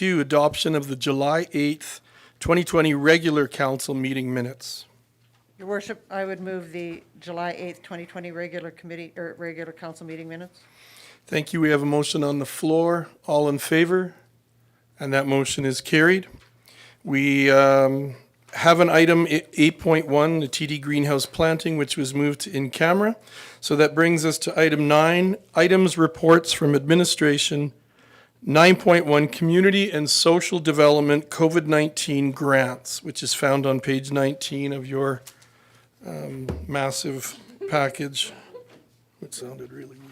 Adoption of the July 8th, 2020 regular council meeting minutes. Your worship, I would move the July 8th, 2020 regular council meeting minutes. Thank you. We have a motion on the floor. All in favor? And that motion is carried. We have an item 8.1, the TD greenhouse planting, which was moved in camera. So that brings us to item 9, items reports from administration. 9.1, community and social development COVID-19 grants, which is found on page 19 of your massive package. It sounded really weird.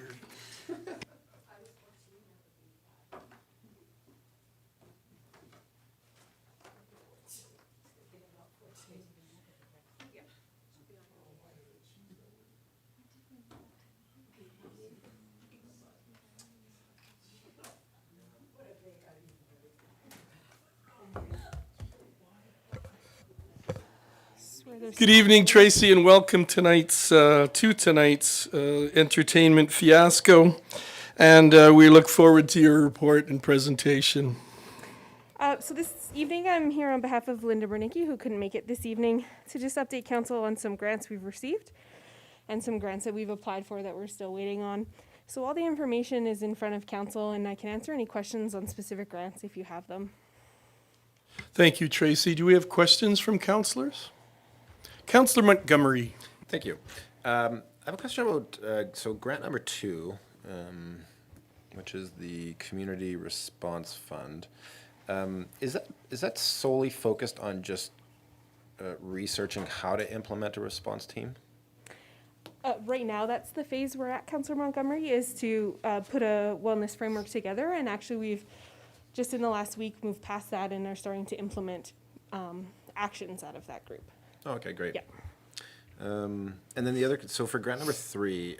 Good evening, Tracy, and welcome to tonight's entertainment fiasco. And we look forward to your report and presentation. So this evening, I'm here on behalf of Linda Bernicki, who couldn't make it this evening, to just update council on some grants we've received and some grants that we've applied for that we're still waiting on. So all the information is in front of council, and I can answer any questions on specific grants if you have them. Thank you, Tracy. Do we have questions from councillors? Councillor Montgomery. Thank you. I have a question about, so grant number 2, which is the Community Response Fund. Is that solely focused on just researching how to implement a response team? Right now, that's the phase we're at, Councillor Montgomery, is to put a wellness framework together. And actually, we've just in the last week moved past that and are starting to implement actions out of that group. Oh, okay, great. Yeah. And then the other, so for grant number 3,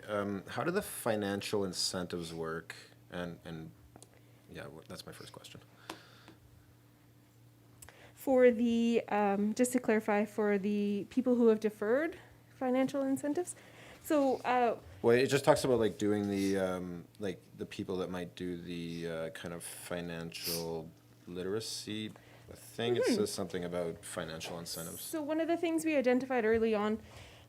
how do the financial incentives work? And yeah, that's my first question. For the, just to clarify, for the people who have deferred financial incentives, so well, it just talks about like doing the like the people that might do the kind of financial literacy thing. It says something about financial incentives. So one of the things we identified early on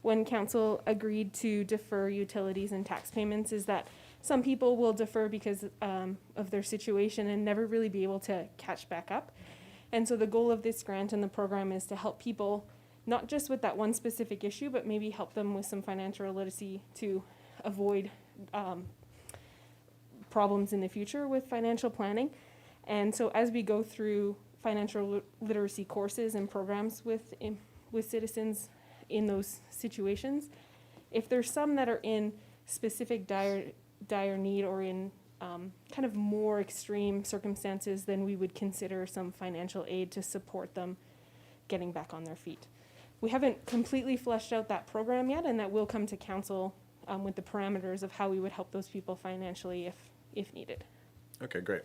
when council agreed to defer utilities and tax payments is that some people will defer because of their situation and never really be able to catch back up. And so the goal of this grant and the program is to help people not just with that one specific issue, but maybe help them with some financial literacy to avoid problems in the future with financial planning. And so as we go through financial literacy courses and programs with citizens in those situations, if there's some that are in specific dire need or in kind of more extreme circumstances, then we would consider some financial aid to support them getting back on their feet. We haven't completely fleshed out that program yet, and that will come to council with the parameters of how we would help those people financially if needed. Okay, great.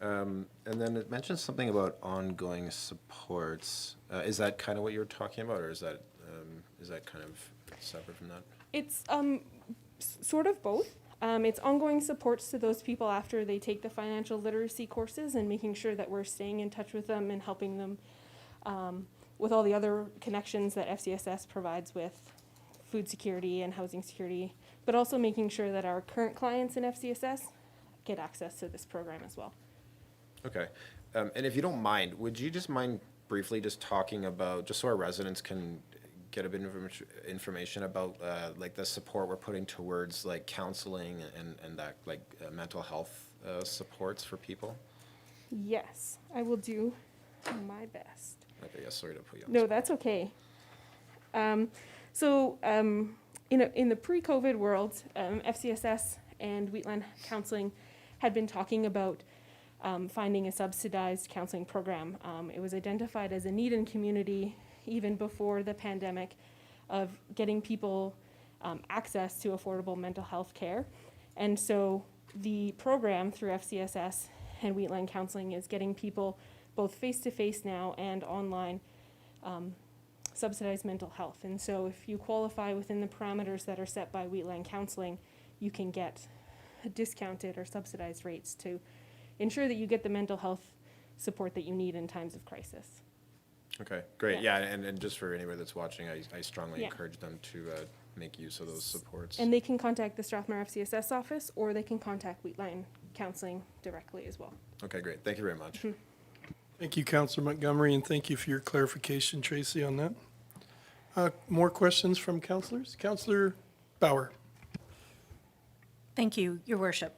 And then it mentions something about ongoing supports. Is that kind of what you're talking about, or is that kind of separate from that? It's sort of both. It's ongoing supports to those people after they take the financial literacy courses and making sure that we're staying in touch with them and helping them with all the other connections that FCSS provides with food security and housing security, but also making sure that our current clients in FCSS get access to this program as well. Okay. And if you don't mind, would you just mind briefly just talking about, just so our residents can get a bit of information about like the support we're putting towards like counseling and that like mental health supports for people? Yes, I will do my best. Okay, yeah, sorry to put you on. No, that's okay. In the pre-COVID world, FCSS and Wheatland Counseling had been talking about finding a subsidized counseling program. It was identified as a need in community even before the pandemic of getting people access to affordable mental health care. And so the program through FCSS and Wheatland Counseling is getting people both face-to-face now and online subsidized mental health. And so if you qualify within the parameters that are set by Wheatland Counseling, you can get discounted or subsidized rates to ensure that you get the mental health support that you need in times of crisis. Okay, great. Yeah. Yeah, and just for anybody that's watching, I strongly Yeah. encourage them to make use of those supports. And they can contact the Strathmore FCSS office, or they can contact Wheatline Counseling directly as well. Okay, great. Thank you very much. Thank you, Councillor Montgomery, and thank you for your clarification, Tracy, on that. More questions from councillors? Councillor Bauer. Thank you, Your Worship.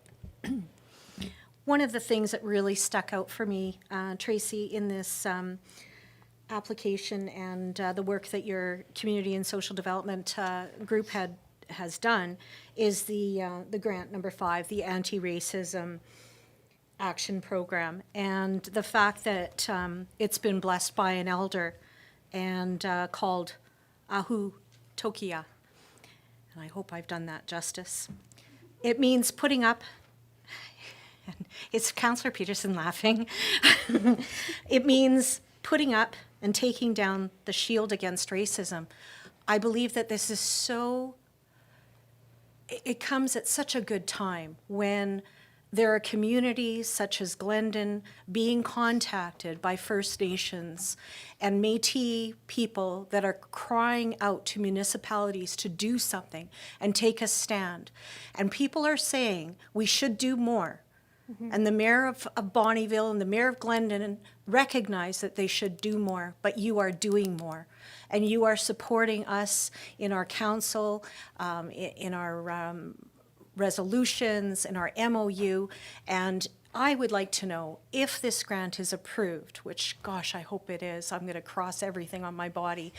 One of the things that really stuck out for me, Tracy, in this application and the work that your community and social development group has done is the grant number 5, the anti-racism action program, and the fact that it's been blessed by an elder and called Ahu Tokia. And I hope I've done that justice. It means putting up, it's Councillor Peterson laughing. It means putting up and taking down the shield against racism. I believe that this is so, it comes at such a good time when there are communities such as Glendon being contacted by First Nations and Métis people that are crying out to municipalities to do something and take a stand. And people are saying we should do more. And the mayor of Bonnyville and the mayor of Glendon recognize that they should do more, but you are doing more. And you are supporting us in our council, in our resolutions, in our MOU. And I would like to know if this grant is approved, which, gosh, I hope it is. I'm going to cross everything on my body.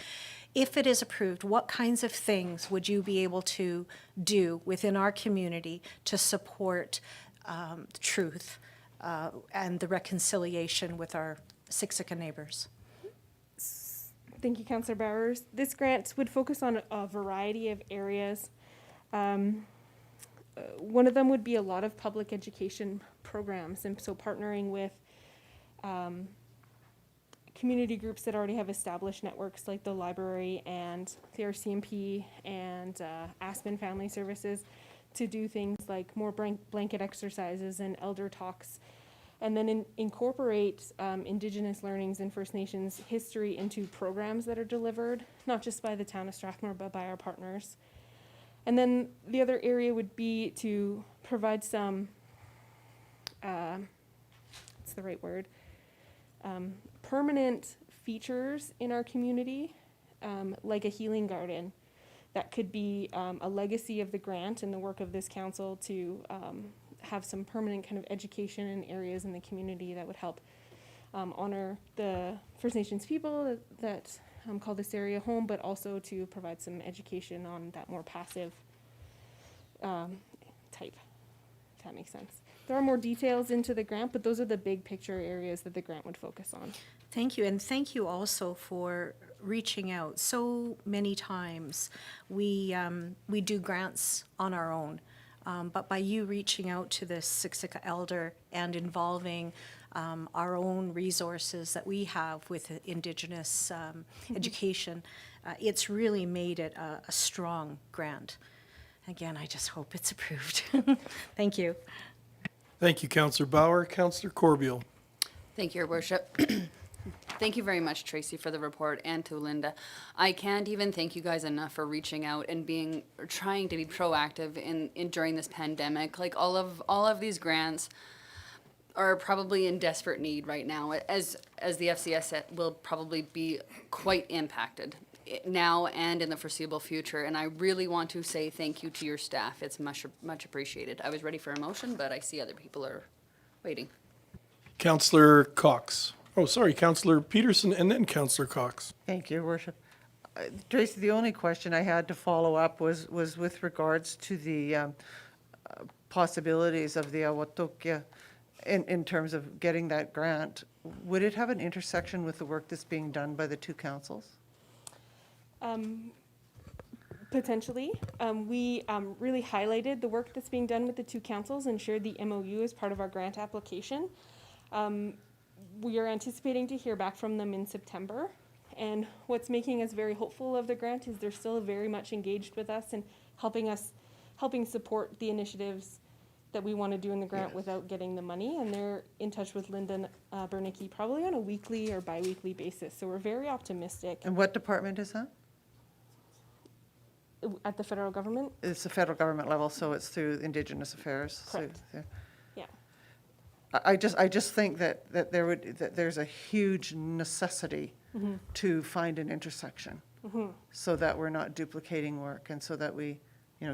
If it is approved, what kinds of things would you be able to do within our community to support truth and the reconciliation with our Siksika neighbors? Thank you, Councillor Bowers. This grant would focus on a variety of areas. One of them would be a lot of public education programs, and so partnering with community groups that already have established networks like the library and the RCMP and Aspen Family Services to do things like more blanket exercises and elder talks, and then incorporate Indigenous learnings and First Nations history into programs that are delivered, not just by the town of Strathmore, but by our partners. And then the other area would be to provide some, what's the right word, permanent features in our community, like a healing garden. That could be a legacy of the grant and the work of this council to have some permanent kind of education in areas in the community that would help honor the First Nations people that call this area home, but also to provide some education on that more passive type, if that makes sense. There are more details into the grant, but those are the big picture areas that the grant would focus on. Thank you, and thank you also for reaching out. So many times we do grants on our own, but by you reaching out to the Siksika elder and involving our own resources that we have with Indigenous education, it's really made it a strong grant. Again, I just hope it's approved. Thank you. Thank you, Councillor Bauer. Councillor Corbeil. Thank you, Your Worship. Thank you very much, Tracy, for the report, and to Linda. I can't even thank you guys enough for reaching out and trying to be proactive in during this pandemic. Like all of these grants are probably in desperate need right now, as the FCS will probably be quite impacted now and in the foreseeable future. And I really want to say thank you to your staff. It's much appreciated. I was ready for a motion, but I see other people are waiting. Councillor Cox. Oh, sorry, Councillor Peterson and then Councillor Cox. Thank you, Your Worship. Tracy, the only question I had to follow up was with regards to the possibilities of the AWWA in terms of getting that grant. Would it have an intersection with the work that's being done by the two councils? Potentially. We really highlighted the work that's being done with the two councils and shared the MOU as part of our grant application. We are anticipating to hear back from them in September. And what's making us very hopeful of the grant is they're still very much engaged with us and helping support the initiatives that we want to do in the grant without getting the money, and they're in touch with Linda Bernicki probably on a weekly or bi-weekly basis. So we're very optimistic And what department is that? at the federal government. It's the federal government level, so it's through Indigenous Affairs. so, Correct. yeah. Yeah. I just think that there's a huge necessity to find an intersection so that we're not duplicating work and so that we,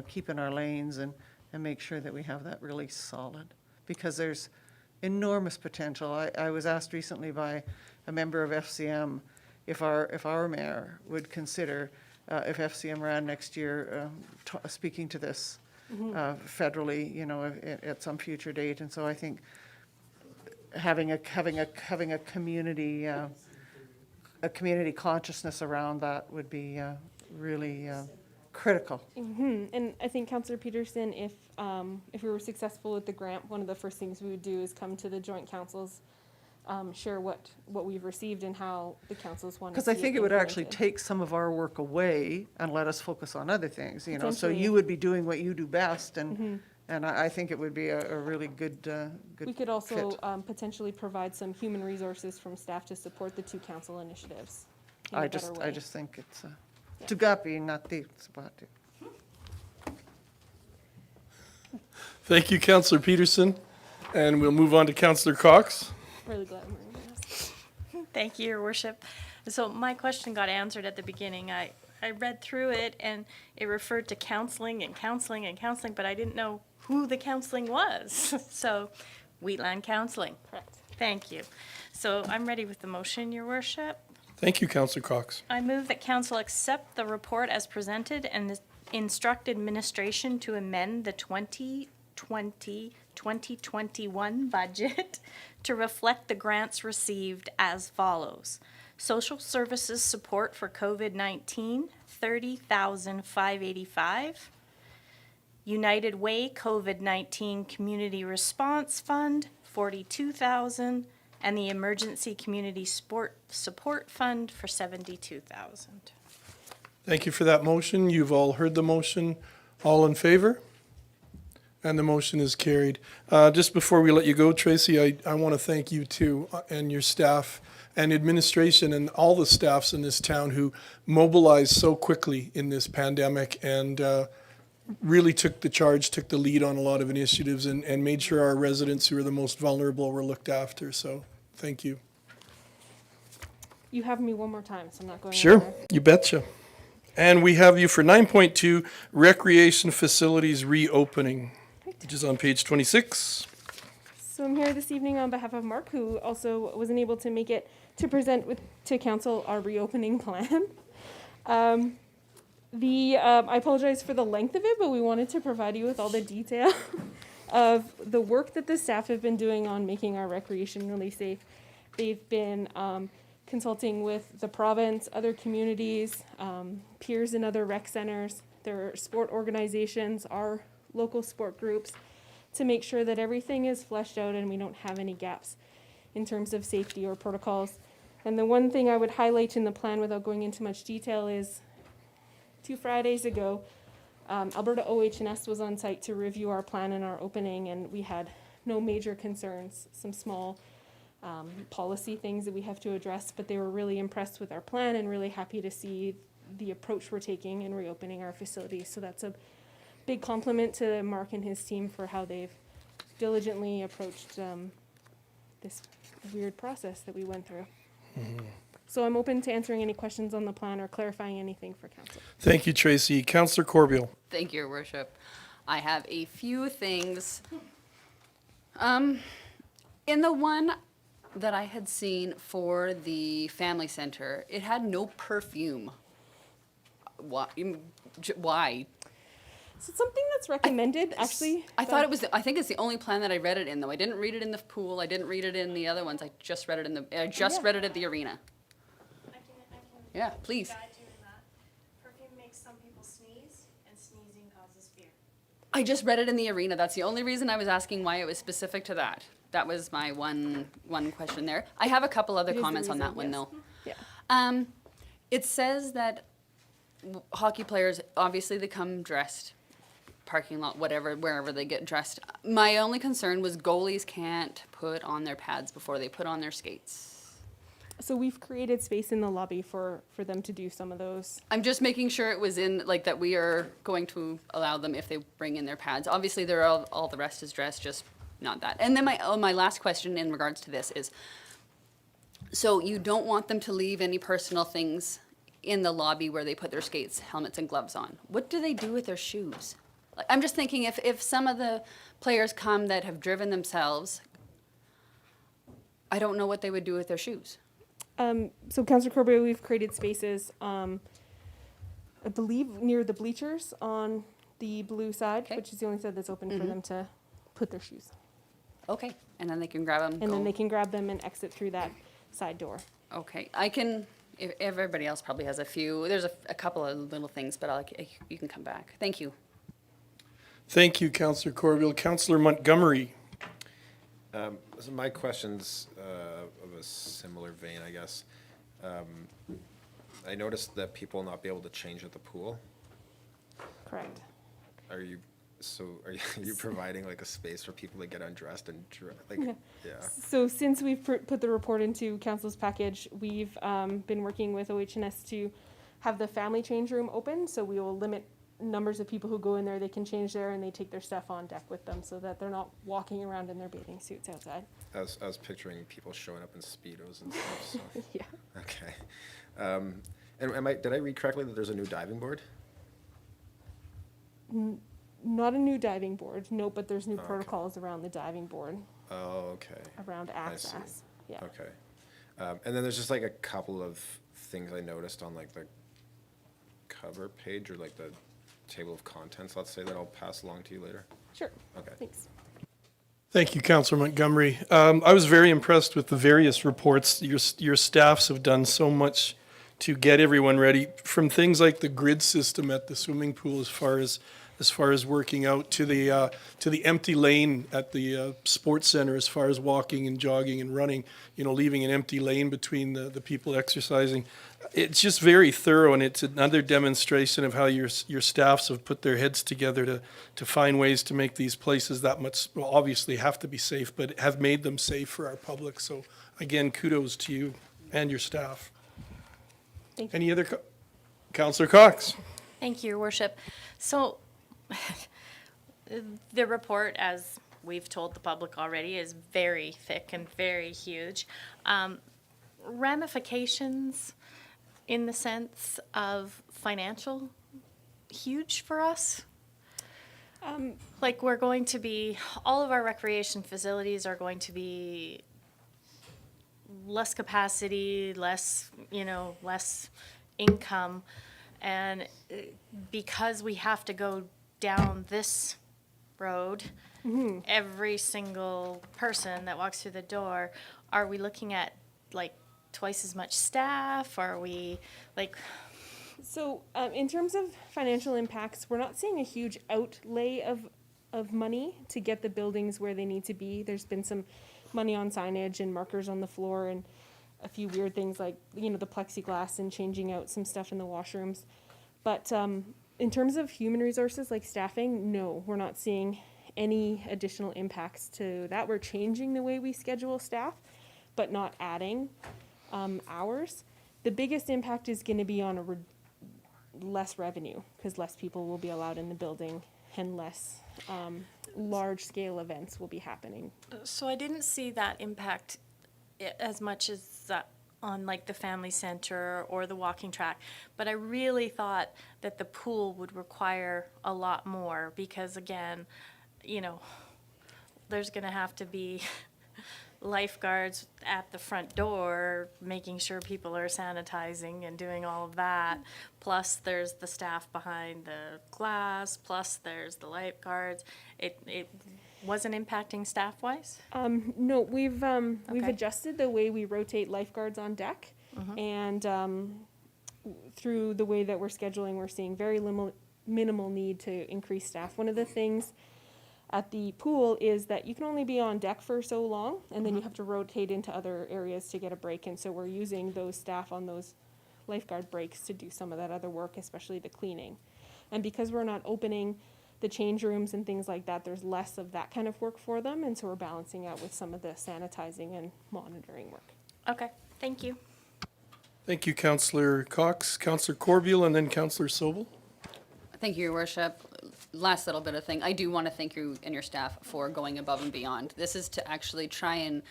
keep in our lanes and make sure that we have that really solid. Because there's enormous potential. I was asked recently by a member of FCM if our mayor would consider, if FCM ran next year, speaking to this federally, at some future date. And so I think having a community consciousness around that would be really critical. And I think Councillor Peterson, if we were successful with the grant, one of the first things we would do is come to the joint councils, share what we've received and how the councils want to see Because I think it would actually implemented. take some of our work away and let us focus on other things, So Potentially. you would be doing what you do best, and I think it would be a really good We could also fit. potentially provide some human resources from staff to support the two council initiatives in a I better just way. think it's Tugapi, not the spot. Thank you, Councillor Peterson. And we'll move on to Councillor Cox. Really glad I'm wearing this. Thank you, Your Worship. So my question got answered at the beginning. I read through it and it referred to counseling and counseling and counseling, but I didn't know who the counseling was. So, Wheatland Counseling. Correct. Thank you. So I'm ready with the motion, Your Worship. Thank you, Councillor Cox. I move that council accept the report as presented and instruct administration to amend the 2020-2021 budget to reflect the grants received as follows. Social services support for COVID-19, $30,585. United Way COVID-19 Community Response Fund, $42,000. And the Emergency Community Support Fund for $72,000. Thank you for that motion. You've all heard the motion. All in favor? And the motion is carried. Just before we let you go, Tracy, I want to thank you too, and your staff and administration and all the staffs in this town who mobilized so quickly in this pandemic and really took the charge, took the lead on a lot of initiatives and made sure our residents who are the most vulnerable were looked after. So thank you. You have me one more time, so I'm not going Sure, anywhere. you betcha. And we have you for 9.2, Recreation Facilities Reopening, which is on page 26. So I'm here this evening on behalf of Mark, who also wasn't able to make it to present to council our reopening plan. I apologize for the length of it, but we wanted to provide you with all the detail of the work that the staff have been doing on making our recreation really safe. They've been consulting with the province, other communities, peers in other rec centers, their sport organizations, our local sport groups, to make sure that everything is fleshed out and we don't have any gaps in terms of safety or protocols. And the one thing I would highlight in the plan without going into much detail is 2 Fridays ago, Alberta OH&S was on site to review our plan and our opening, and we had no major concerns, some small policy things that we have to address, but they were really impressed with our plan and really happy to see the approach we're taking in reopening our facilities. So that's a big compliment to Mark and his team for how they've diligently approached this weird process that we went through. So I'm open to answering any questions on the plan or clarifying anything for council. Thank you, Tracy. Councillor Corbeil. Thank you, Your Worship. I have a few things. In the one that I had seen for the family center, it had no perfume. Why? So it's something that's recommended, actually. I thought it was. I think it's the only plan that I read it in, though. I didn't read it in the pool. I didn't read it in the other ones. I just read it in the. I just read it at the arena. Yeah, please. Perfume makes some people sneeze, and sneezing causes fear. I just read it in the arena. That's the only reason I was asking why it was specific to that. That was my one question there. I have a couple other It is the comments on that reason, one, yes. though. Yeah. It says that hockey players, obviously they come dressed. parking lot, whatever, wherever they get dressed. My only concern was goalies can't put on their pads before they put on their skates. So we've created space in the lobby for them to do some of those. I'm just making sure it was in, like, that we are going to allow them if they bring in their pads. Obviously, they're all the rest is dressed, just not that. And then my last question in regards to this is, so you don't want them to leave any personal things in the lobby where they put their skates, helmets, and gloves on. What do they do with their shoes? Like, I'm just thinking if some of the players come that have driven themselves, I don't know what they would do with their shoes. So Councillor Corbett, we've created spaces, I believe near the bleachers on the blue side, Okay. which is the only side that's open for them to put their shoes. Okay, and then they can grab them. And then they can grab them and exit through that side door. Okay, I can. If everybody else probably has a few. There's a couple of little things, but you can come back. Thank you. Thank you, Councillor Corbeil. Councillor Montgomery. So my question's of a similar vein, I guess. I noticed that people will not be able to change at the pool. Correct. Are you providing like a space for people to get undressed and yeah. So since we've put the report into council's package, we've been working with OH&S to have the family change room open. So we will limit numbers of people who go in there. They can change there and they take their stuff on deck with them so that they're not walking around in their bathing suits outside. I was picturing people showing up in Speedos and stuff, so. Yeah. Okay. And did I read correctly that there's a new diving board? Not a new diving board, no, but there's new protocols around the diving board, Oh, okay. around see. access. Yeah. Okay. And then there's just like a couple of things I noticed on like the cover page or like the table of contents, let's say, that I'll pass along to you later. Sure. Okay. Thanks. Thank you, Councillor Montgomery. I was very impressed with the various reports. Your staffs have done so much to get everyone ready, from things like the grid system at the swimming pool, as far as working out, to the empty lane at the sports center, as far as walking and jogging and running, leaving an empty lane between the people exercising. It's just very thorough, and it's another demonstration of how your staffs have put their heads together to find ways to make these places that much, well, obviously have to be safe, but have made them safe for our public. So again, kudos to you and your staff. Thank you. Any other, Councillor Cox? Thank you, Your Worship. So the report, as we've told the public already, is very thick and very huge. Ramifications in the sense of financial, huge for us. Like, we're going to be, all of our recreation facilities are going to be less capacity, less income. And because we have to go down this road, every single person that walks through the door, are we looking at like twice as much staff? Are we like... So in terms of financial impacts, we're not seeing a huge outlay of money to get the buildings where they need to be. There's been some money on signage and markers on the floor and a few weird things like, the plexiglass and changing out some stuff in the washrooms. But in terms of human resources like staffing, no, we're not seeing any additional impacts to that. We're changing the way we schedule staff, but not adding hours. The biggest impact is going to be on less revenue, because less people will be allowed in the building and less large-scale events will be happening. So I didn't see that impact as much as on like the family center or the walking track, but I really thought that the pool would require a lot more because, again, there's going to have to be lifeguards at the front door making sure people are sanitizing and doing all of that. Plus there's the staff behind the glass, plus there's the lifeguards. It wasn't impacting staff-wise? No, we've Okay. adjusted the way we rotate lifeguards on deck, and through the way that we're scheduling, we're seeing very minimal need to increase staff. One of the things at the pool is that you can only be on deck for so long, and then you have to rotate into other areas to get a break. And so we're using those staff on those lifeguard breaks to do some of that other work, especially the cleaning. And because we're not opening the change rooms and things like that, there's less of that kind of work for them, and so we're balancing out with some of the sanitizing and monitoring work. Okay, thank you. Thank you, Councillor Cox. Councillor Corbeil and then Councillor Sobel. Thank you, Your Worship. Last little bit of thing. I do want to thank you and your staff for going above and beyond. This is to actually try and,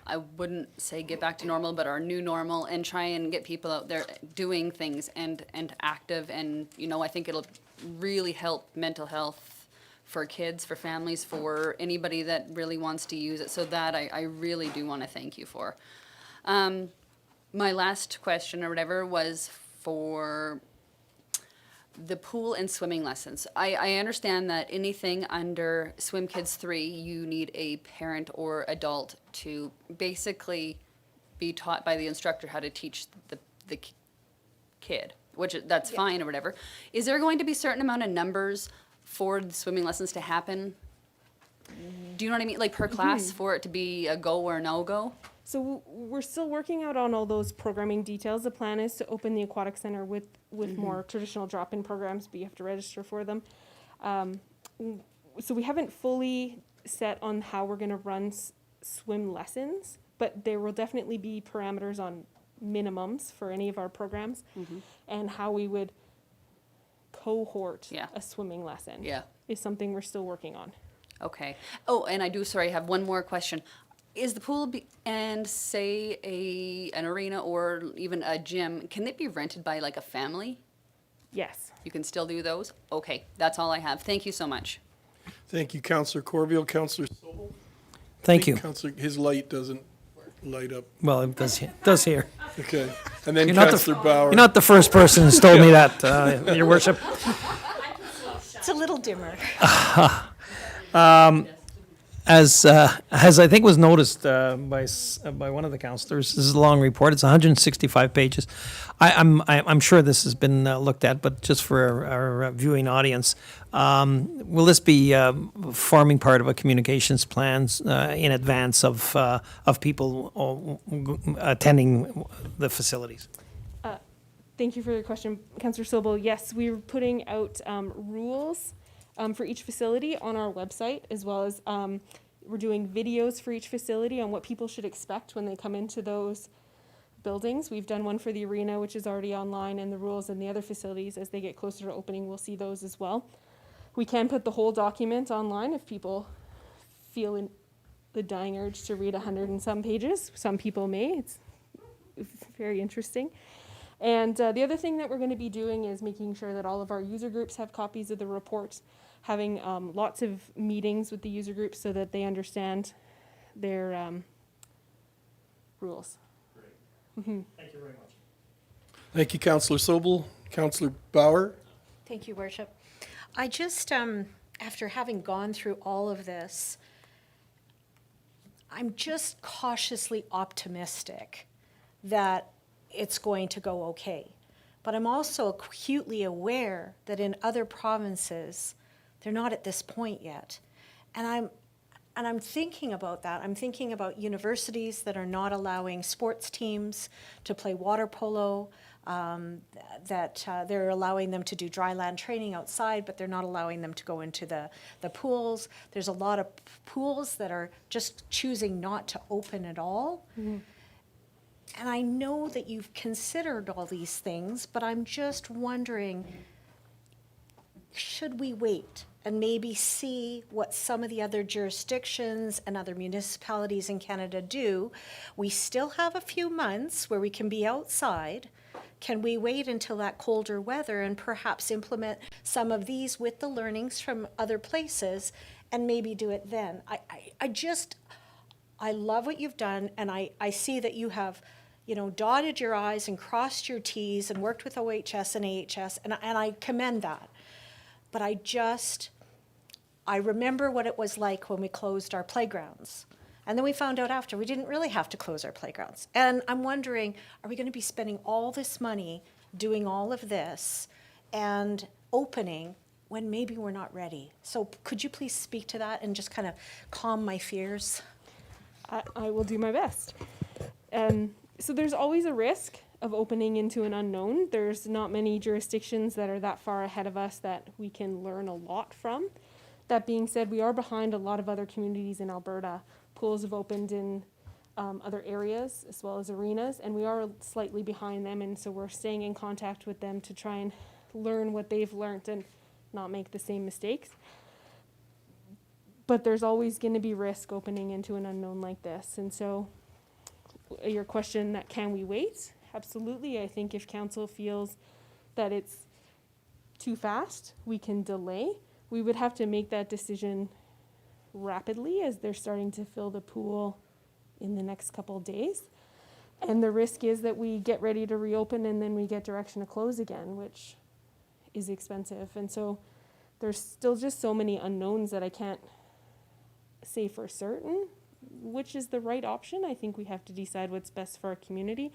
I wouldn't say get back to normal, but our new normal, and try and get people out there doing things and active. And, you know, I think it'll really help mental health for kids, for families, for anybody that really wants to use it. So that I really do want to thank you for. My last question or whatever was for the pool and swimming lessons. I understand that anything under Swim Kids 3, you need a parent or adult to basically be taught by the instructor how to teach the kid, which that's fine or whatever. Is there going to be a certain amount of numbers for the swimming lessons to happen? Do you know what I mean? Like per class for it to be a go or no go? So we're still working out on all those programming details. The plan is to open the aquatic center with more traditional drop-in programs, but you have to register for them. So we haven't fully set on how we're going to run swim lessons, but there will definitely be parameters on minimums for any of our programs and how we would cohort a swimming lesson is something we're still working on. Okay. Oh, and I have one more question. Is the pool and say an arena or even a gym, can they be rented by like a family? Yes. You can still do those? Okay, that's all I have. Thank you so much. Thank you, Councillor Corbeil. Councillor Sobel. Thank you. Councillor, his light doesn't light up. Well, it does here. Okay. And then You're not the- Councillor Bauer. You're not the first person who's told me that, Your Worship. It's a little dimmer. As I think was noticed by one of the councillors, this is a long report. It's 165 pages. I'm sure this has been looked at, but just for our viewing audience, will this be forming part of a communications plans in advance of people attending the facilities? Thank you for your question, Councillor Sobel. Yes, we're putting out rules for each facility on our website, as well as we're doing videos for each facility on what people should expect when they come into those buildings. We've done one for the arena, which is already online, and the rules in the other facilities. As they get closer to opening, we'll see those as well. We can put the whole document online if people feel the dying urge to read 100 and some pages. Some people may. It's very interesting. And the other thing that we're going to be doing is making sure that all of our user groups have copies of the reports, having lots of meetings with the user groups so that they understand their rules. Thank you very much. Thank you, Councillor Sobel. Councillor Bauer. Thank you, Worship. I just, after having gone through all of this, I'm just cautiously optimistic that it's going to go okay. But I'm also acutely aware that in other provinces, they're not at this point yet. And I'm thinking about that. I'm thinking about universities that are not allowing sports teams to play water polo, that they're allowing them to do dry land training outside, but they're not allowing them to go into the pools. There's a lot of pools that are just choosing not to open at all. Mm-hmm. And I know that you've considered all these things, but I'm just wondering, should we wait and maybe see what some of the other jurisdictions and other municipalities in Canada do? We still have a few months where we can be outside. Can we wait until that colder weather and perhaps implement some of these with the learnings from other places and maybe do it then? I love what you've done, and I see that you have, dotted your I's and crossed your T's and worked with OHS and AHS, and I commend that. But I remember what it was like when we closed our playgrounds. And then we found out after we didn't really have to close our playgrounds. And I'm wondering, are we going to be spending all this money doing all of this and opening when maybe we're not ready? So could you please speak to that and just kind of calm my fears? I will do my best. So there's always a risk of opening into an unknown. There's not many jurisdictions that are that far ahead of us that we can learn a lot from. That being said, we are behind a lot of other communities in Alberta. Pools have opened in other areas as well as arenas, and we are slightly behind them, and so we're staying in contact with them to try and learn what they've learned and not make the same mistakes. But there's always going to be risk opening into an unknown like this, and so your question that can we wait? Absolutely. I think if council feels that it's too fast, we can delay. We would have to make that decision rapidly as they're starting to fill the pool in the next couple of days. And the risk is that we get ready to reopen and then we get direction to close again, which is expensive. And so there's still just so many unknowns that I can't say for certain which is the right option. I think we have to decide what's best for our community.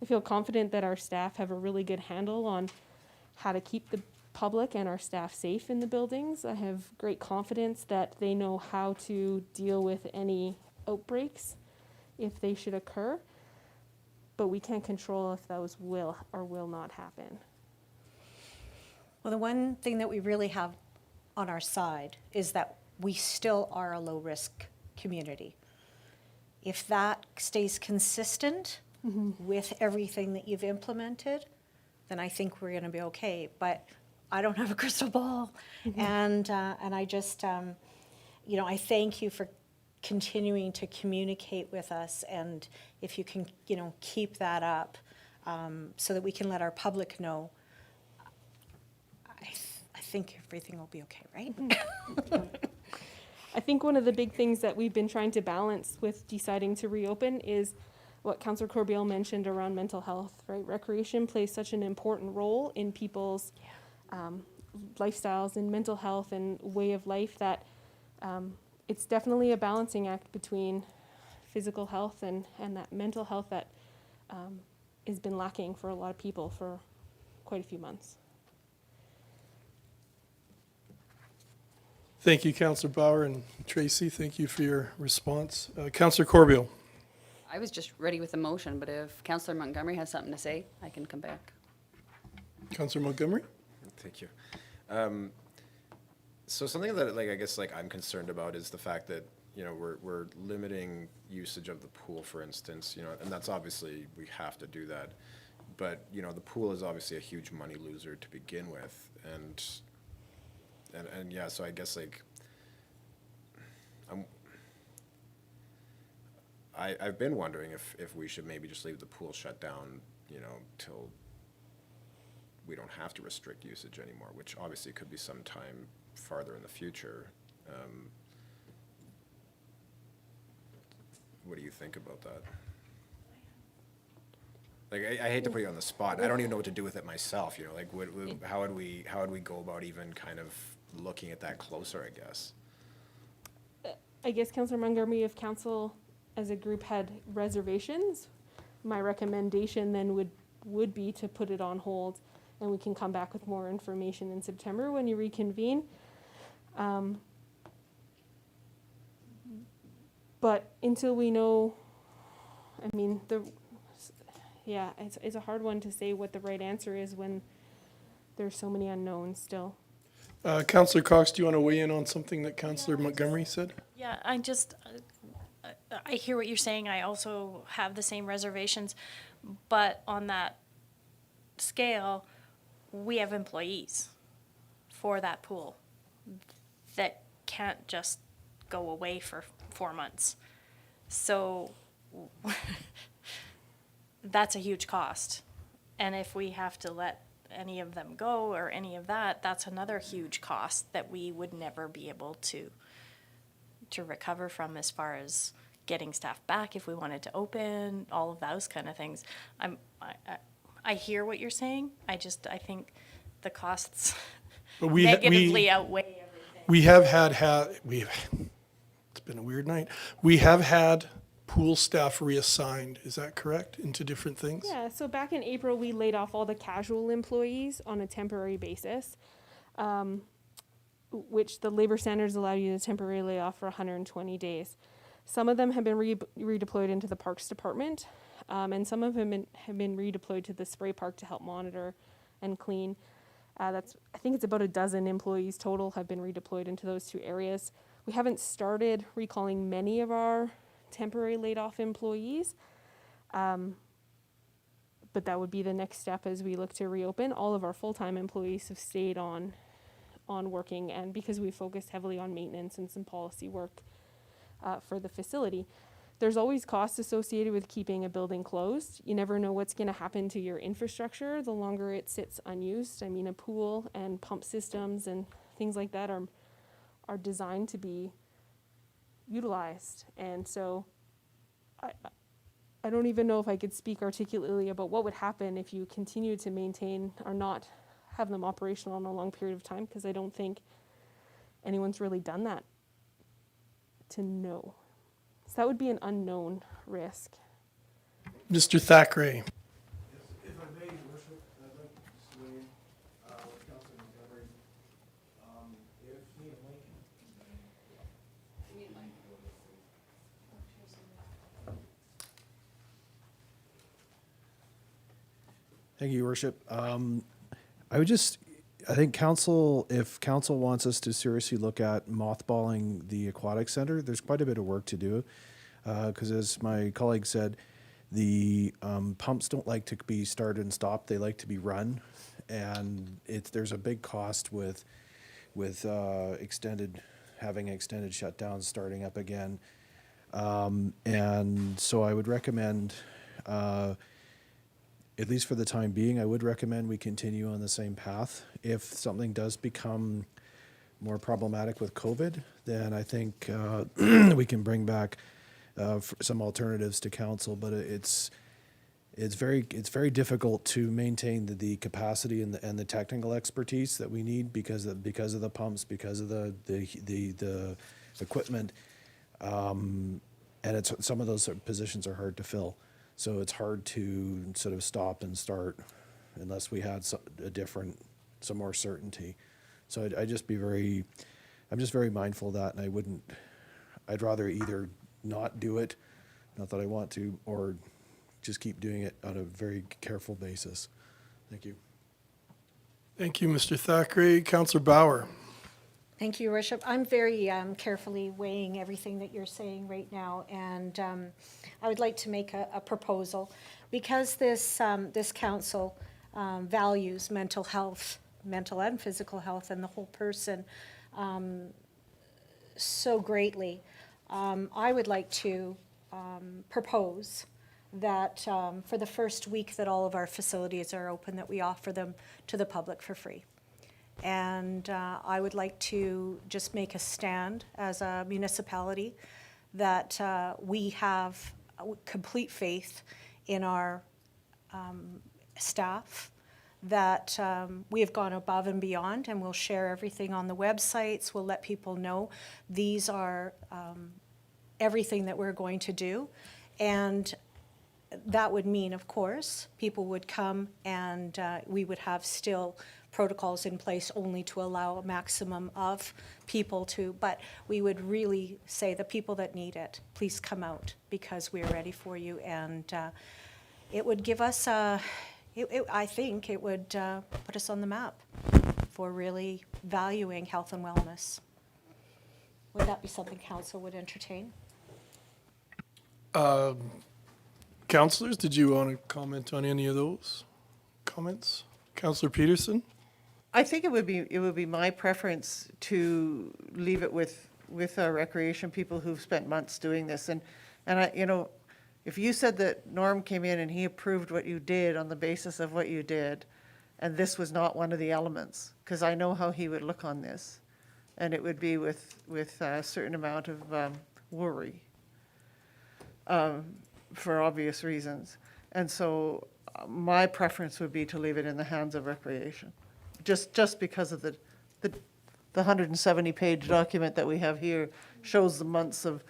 I feel confident that our staff have a really good handle on how to keep the public and our staff safe in the buildings. I have great confidence that they know how to deal with any outbreaks if they should occur, but we can't control if those will or will not happen. Well, the one thing that we really have on our side is that we still are a low-risk community. If that stays consistent with everything that you've implemented, then I think we're going to be okay. But I don't have a crystal ball, and I just, I thank you for continuing to communicate with us, and if you can, keep that up, so that we can let our public know. I think everything will be okay, right? I think one of the big things that we've been trying to balance with deciding to reopen is what Councillor Corbeil mentioned around mental health, right? Recreation plays such an important role in people's lifestyles and mental health and way of life that it's definitely a balancing act between physical health and that mental health that has been lacking for a lot of people for quite a few months. Thank you, Councillor Bauer, and Tracy, thank you for your response. Councillor Corbeil. I was just ready with the motion, but if Councillor Montgomery has something to say, I can come back. Councillor Montgomery. Thank you. So something that, I guess, I'm concerned about is the fact that, we're limiting usage of the pool, for instance, and that's obviously, we have to do that. But, the pool is obviously a huge money loser to begin with, and yeah, so I guess, I've been wondering if we should maybe just leave the pool shut down, till we don't have to restrict usage anymore, which obviously could be some time farther in the future. What do you think about that? I hate to put you on the spot. I don't even know what to do with it myself. How would we go about even kind of looking at that closer? I guess. I guess, Councillor Montgomery, if council as a group had reservations, my recommendation then would be to put it on hold, and we can come back with more information in September when you reconvene. But until we know, it's a hard one to say what the right answer is when there's so many unknowns still. Councillor Cox, do you want to weigh in on something that Councillor Montgomery said? Yeah, I hear what you're saying. I also have the same reservations, but on that scale, we have employees for that pool that can't just go away for 4 months. So that's a huge cost. And if we have to let any of them go or any of that, that's another huge cost that we would never be able to recover from, as far as getting staff back if we wanted to open, all of those kind of things. I hear what you're saying. I think the costs negatively outweigh everything. We have it's been a weird night. We have had pool staff reassigned, is that correct, into different things? Yeah, so back in April, we laid off all the casual employees on a temporary basis, which the labor standards allow you to temporarily lay off for 120 days. Some of them have been redeployed into the Parks Department. and some of them have been redeployed to the spray park to help monitor and clean. I think it's about a dozen employees total have been redeployed into those two areas. We haven't started recalling many of our temporary laid-off employees, but that would be the next step as we look to reopen. All of our full-time employees have stayed on working, and because we focused heavily on maintenance and some policy work for the facility. There's always costs associated with keeping a building closed. You never know what's going to happen to your infrastructure the longer it sits unused. I mean, a pool and pump systems and things like that are designed to be utilized. And so I don't even know if I could speak articulately about what would happen if you continue to maintain or not have them operational in a long period of time, because I don't think anyone's really done that to know. So that would be an unknown risk. Mr. Thackeray. If I may, Your Worship, I'd like to sway with Councilor Montgomery. If me and Lincoln. Thank you, Your Worship. I think if council wants us to seriously look at mothballing the aquatic center, there's quite a bit of work to do. Because as my colleague said, the pumps don't like to be started and stopped; they like to be run, and there's a big cost with extended shutdowns, starting up again, and so I would recommend. At least for the time being, I would recommend we continue on the same path. If something does become more problematic with COVID, then I think we can bring back some alternatives to council. But it's very difficult to maintain the capacity and the technical expertise that we need because of the pumps, because of the equipment, and some of those positions are hard to fill. So it's hard to sort of stop and start unless we had some more certainty. So I'm just very mindful of that, and I'd rather either not do it, not that I want to, or just keep doing it on a very careful basis. Thank you. Thank you, Mr. Thackeray. Councillor Bauer. Thank you, Your Worship. I'm very carefully weighing everything that you're saying right now, and I would like to make a proposal. Because this council values mental and physical health, and the whole person so greatly, I would like to propose that for the first week that all of our facilities are open, that we offer them to the public for free. And I would like to just make a stand as a municipality that we have complete faith in our staff, that we have gone above and beyond, and we'll share everything on the websites. We'll let people know these are everything that we're going to do. And that would mean, of course, people would come, and we would have still protocols in place only to allow a maximum of people to, but we would really say the people that need it, please come out, because we're ready for you. And it would give us, I think it would put us on the map for really valuing health and wellness. Would that be something council would entertain? Councillors, did you want to comment on any of those comments? Councillor Peterson? I think it would be my preference to leave it with our recreation people who've spent months doing this. And I, if you said that Norm came in and he approved what you did on the basis of what you did, and this was not one of the elements, because I know how he would look on this, and it would be with a certain amount of worry for obvious reasons. And so my preference would be to leave it in the hands of recreation. Just because of the 170-page document that we have here shows the months of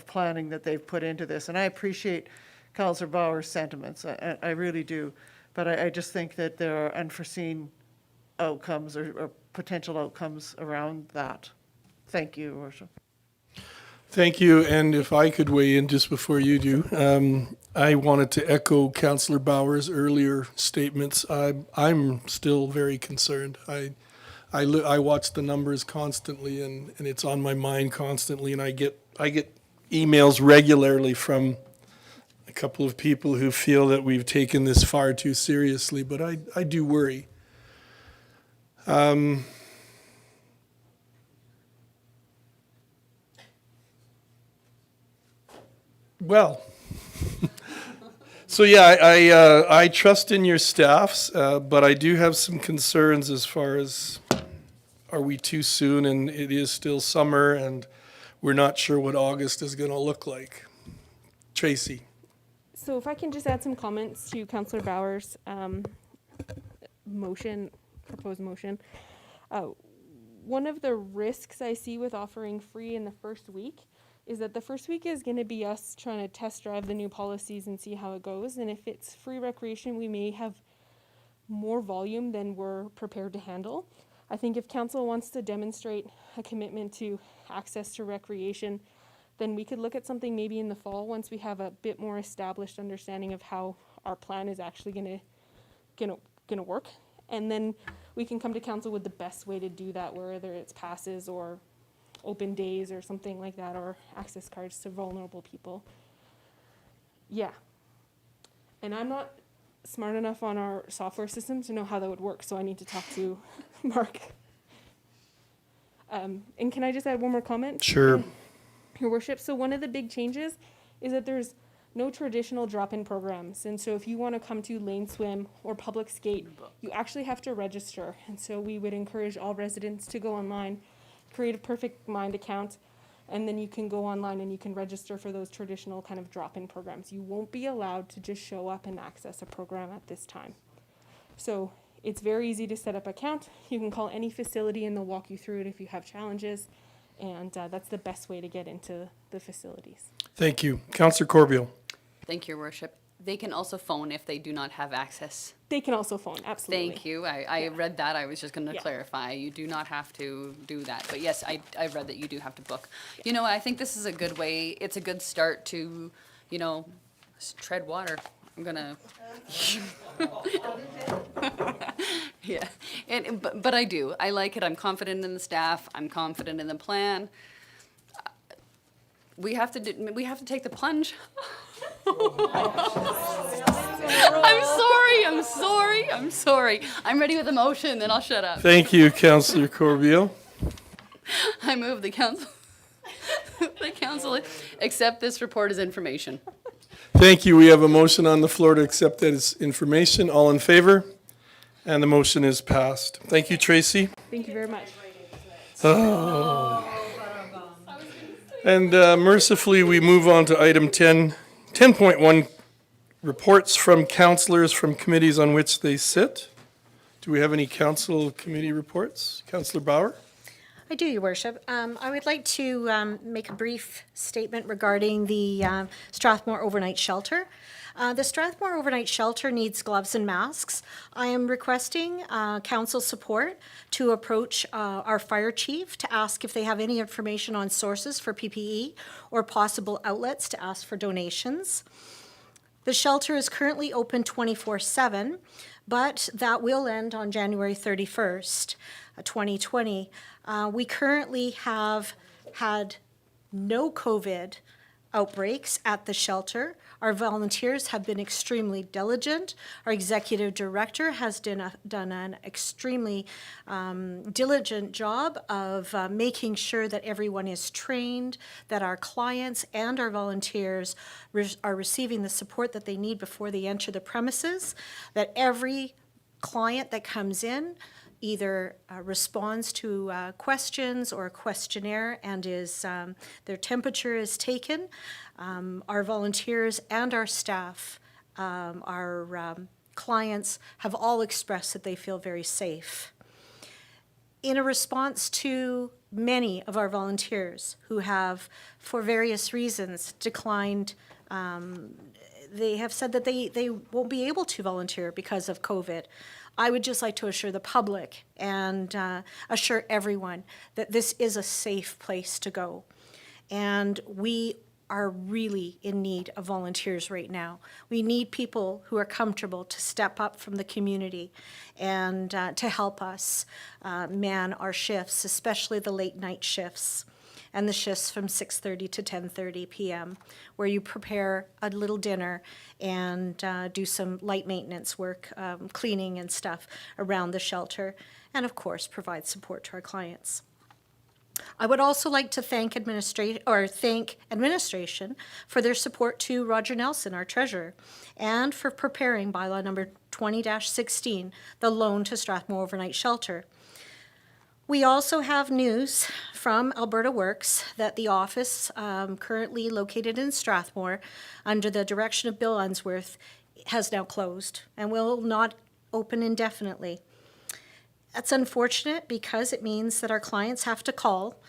planning that they've put into this. And I appreciate Councillor Bauer's sentiments, I really do. But I just think that there are unforeseen outcomes or potential outcomes around that. Thank you, Your Worship. Thank you, and if I could weigh in just before you do, I wanted to echo Councillor Bauer's earlier statements. I'm still very concerned. I watch the numbers constantly, and it's on my mind constantly, and I get emails regularly from a couple of people who feel that we've taken this far too seriously, but I do worry. Well, so yeah, I trust in your staffs, but I do have some concerns as far as, are we too soon? And it is still summer, and we're not sure what August is going to look like. Tracy? So if I can just add some comments to Councillor Bauer's proposed motion. One of the risks I see with offering free in the first week is that the first week is going to be us trying to test drive the new policies and see how it goes. And if it's free recreation, we may have more volume than we're prepared to handle. I think if council wants to demonstrate a commitment to access to recreation, then we could look at something maybe in the fall once we have a bit more established understanding of how our plan is actually gonna work. And then we can come to council with the best way to do that, whether it's passes or open days or something like that, or access cards to vulnerable people. Yeah. And I'm not smart enough on our software system to know how that would work, so I need to talk to Mark. And can I just add one more comment? Sure. Your worship, so one of the big changes is that there's no traditional drop-in programs. And so if you want to come to Lane Swim or Public Skate, you actually have to register. And so we would encourage all residents to go online, create a Perfect Mind account, and then you can go online and you can register for those traditional kind of drop-in programs. You won't be allowed to just show up and access a program at this time. So it's very easy to set up an account. You can call any facility and they'll walk you through it if you have challenges. And that's the best way to get into the facilities. Thank you. Councillor Corbeil? Thank you, Your Worship. They can also phone if they do not have access. They can also phone, absolutely. Thank you. I read that. I was just going to Yeah. clarify. You do not have to do that. But yes, I read that you do have to book. You know, I think this is a good way. It's a good start to, you know, tread water. I'm going to. Yeah. But I do. I like it. I'm confident in the staff. I'm confident in the plan. We have to take the plunge. I'm sorry. I'm ready with a motion, then I'll shut up. Thank you, Councillor Corbeil. I move the council accept this report as information. Thank you. We have a motion on the floor to accept that as information. All in favor? And the motion is passed. Thank you, Tracy. Thank you very much. And mercifully, we move on to item 10.1, reports from councillors from committees on which they sit. Do we have any council committee reports? Councillor Bauer? I do, Your Worship. I would like to make a brief statement regarding the Strathmore overnight shelter. The Strathmore overnight shelter needs gloves and masks. I am requesting council support to approach our fire chief to ask if they have any information on sources for PPE or possible outlets to ask for donations. The shelter is currently open 24/7, but that will end on January 31st, 2020. We currently have had no COVID outbreaks at the shelter. Our volunteers have been extremely diligent. Our executive director has done an extremely diligent job of making sure that everyone is trained, that our clients and our volunteers are receiving the support that they need before they enter the premises, that every client that comes in either responds to questions or a questionnaire and their temperature is taken. Our volunteers and our staff, our clients have all expressed that they feel very safe. In a response to many of our volunteers who have, for various reasons, declined, they have said that they won't be able to volunteer because of COVID. I would just like to assure the public and assure everyone that this is a safe place to go. And we are really in need of volunteers right now. We need people who are comfortable to step up from the community and to help us man our shifts, especially the late night shifts and the shifts from 6:30 to 10:30 p.m., where you prepare a little dinner and do some light maintenance work, cleaning and stuff around the shelter, and of course, provide support to our clients. I would also like to thank administration for their support to Roger Nelson, our treasurer, and for preparing bylaw number 20-16, the loan to Strathmore Overnight Shelter. We also have news from Alberta Works that the office currently located in Strathmore, under the direction of Bill Unsworth, has now closed and will not open indefinitely. That's unfortunate because it means that our clients have to call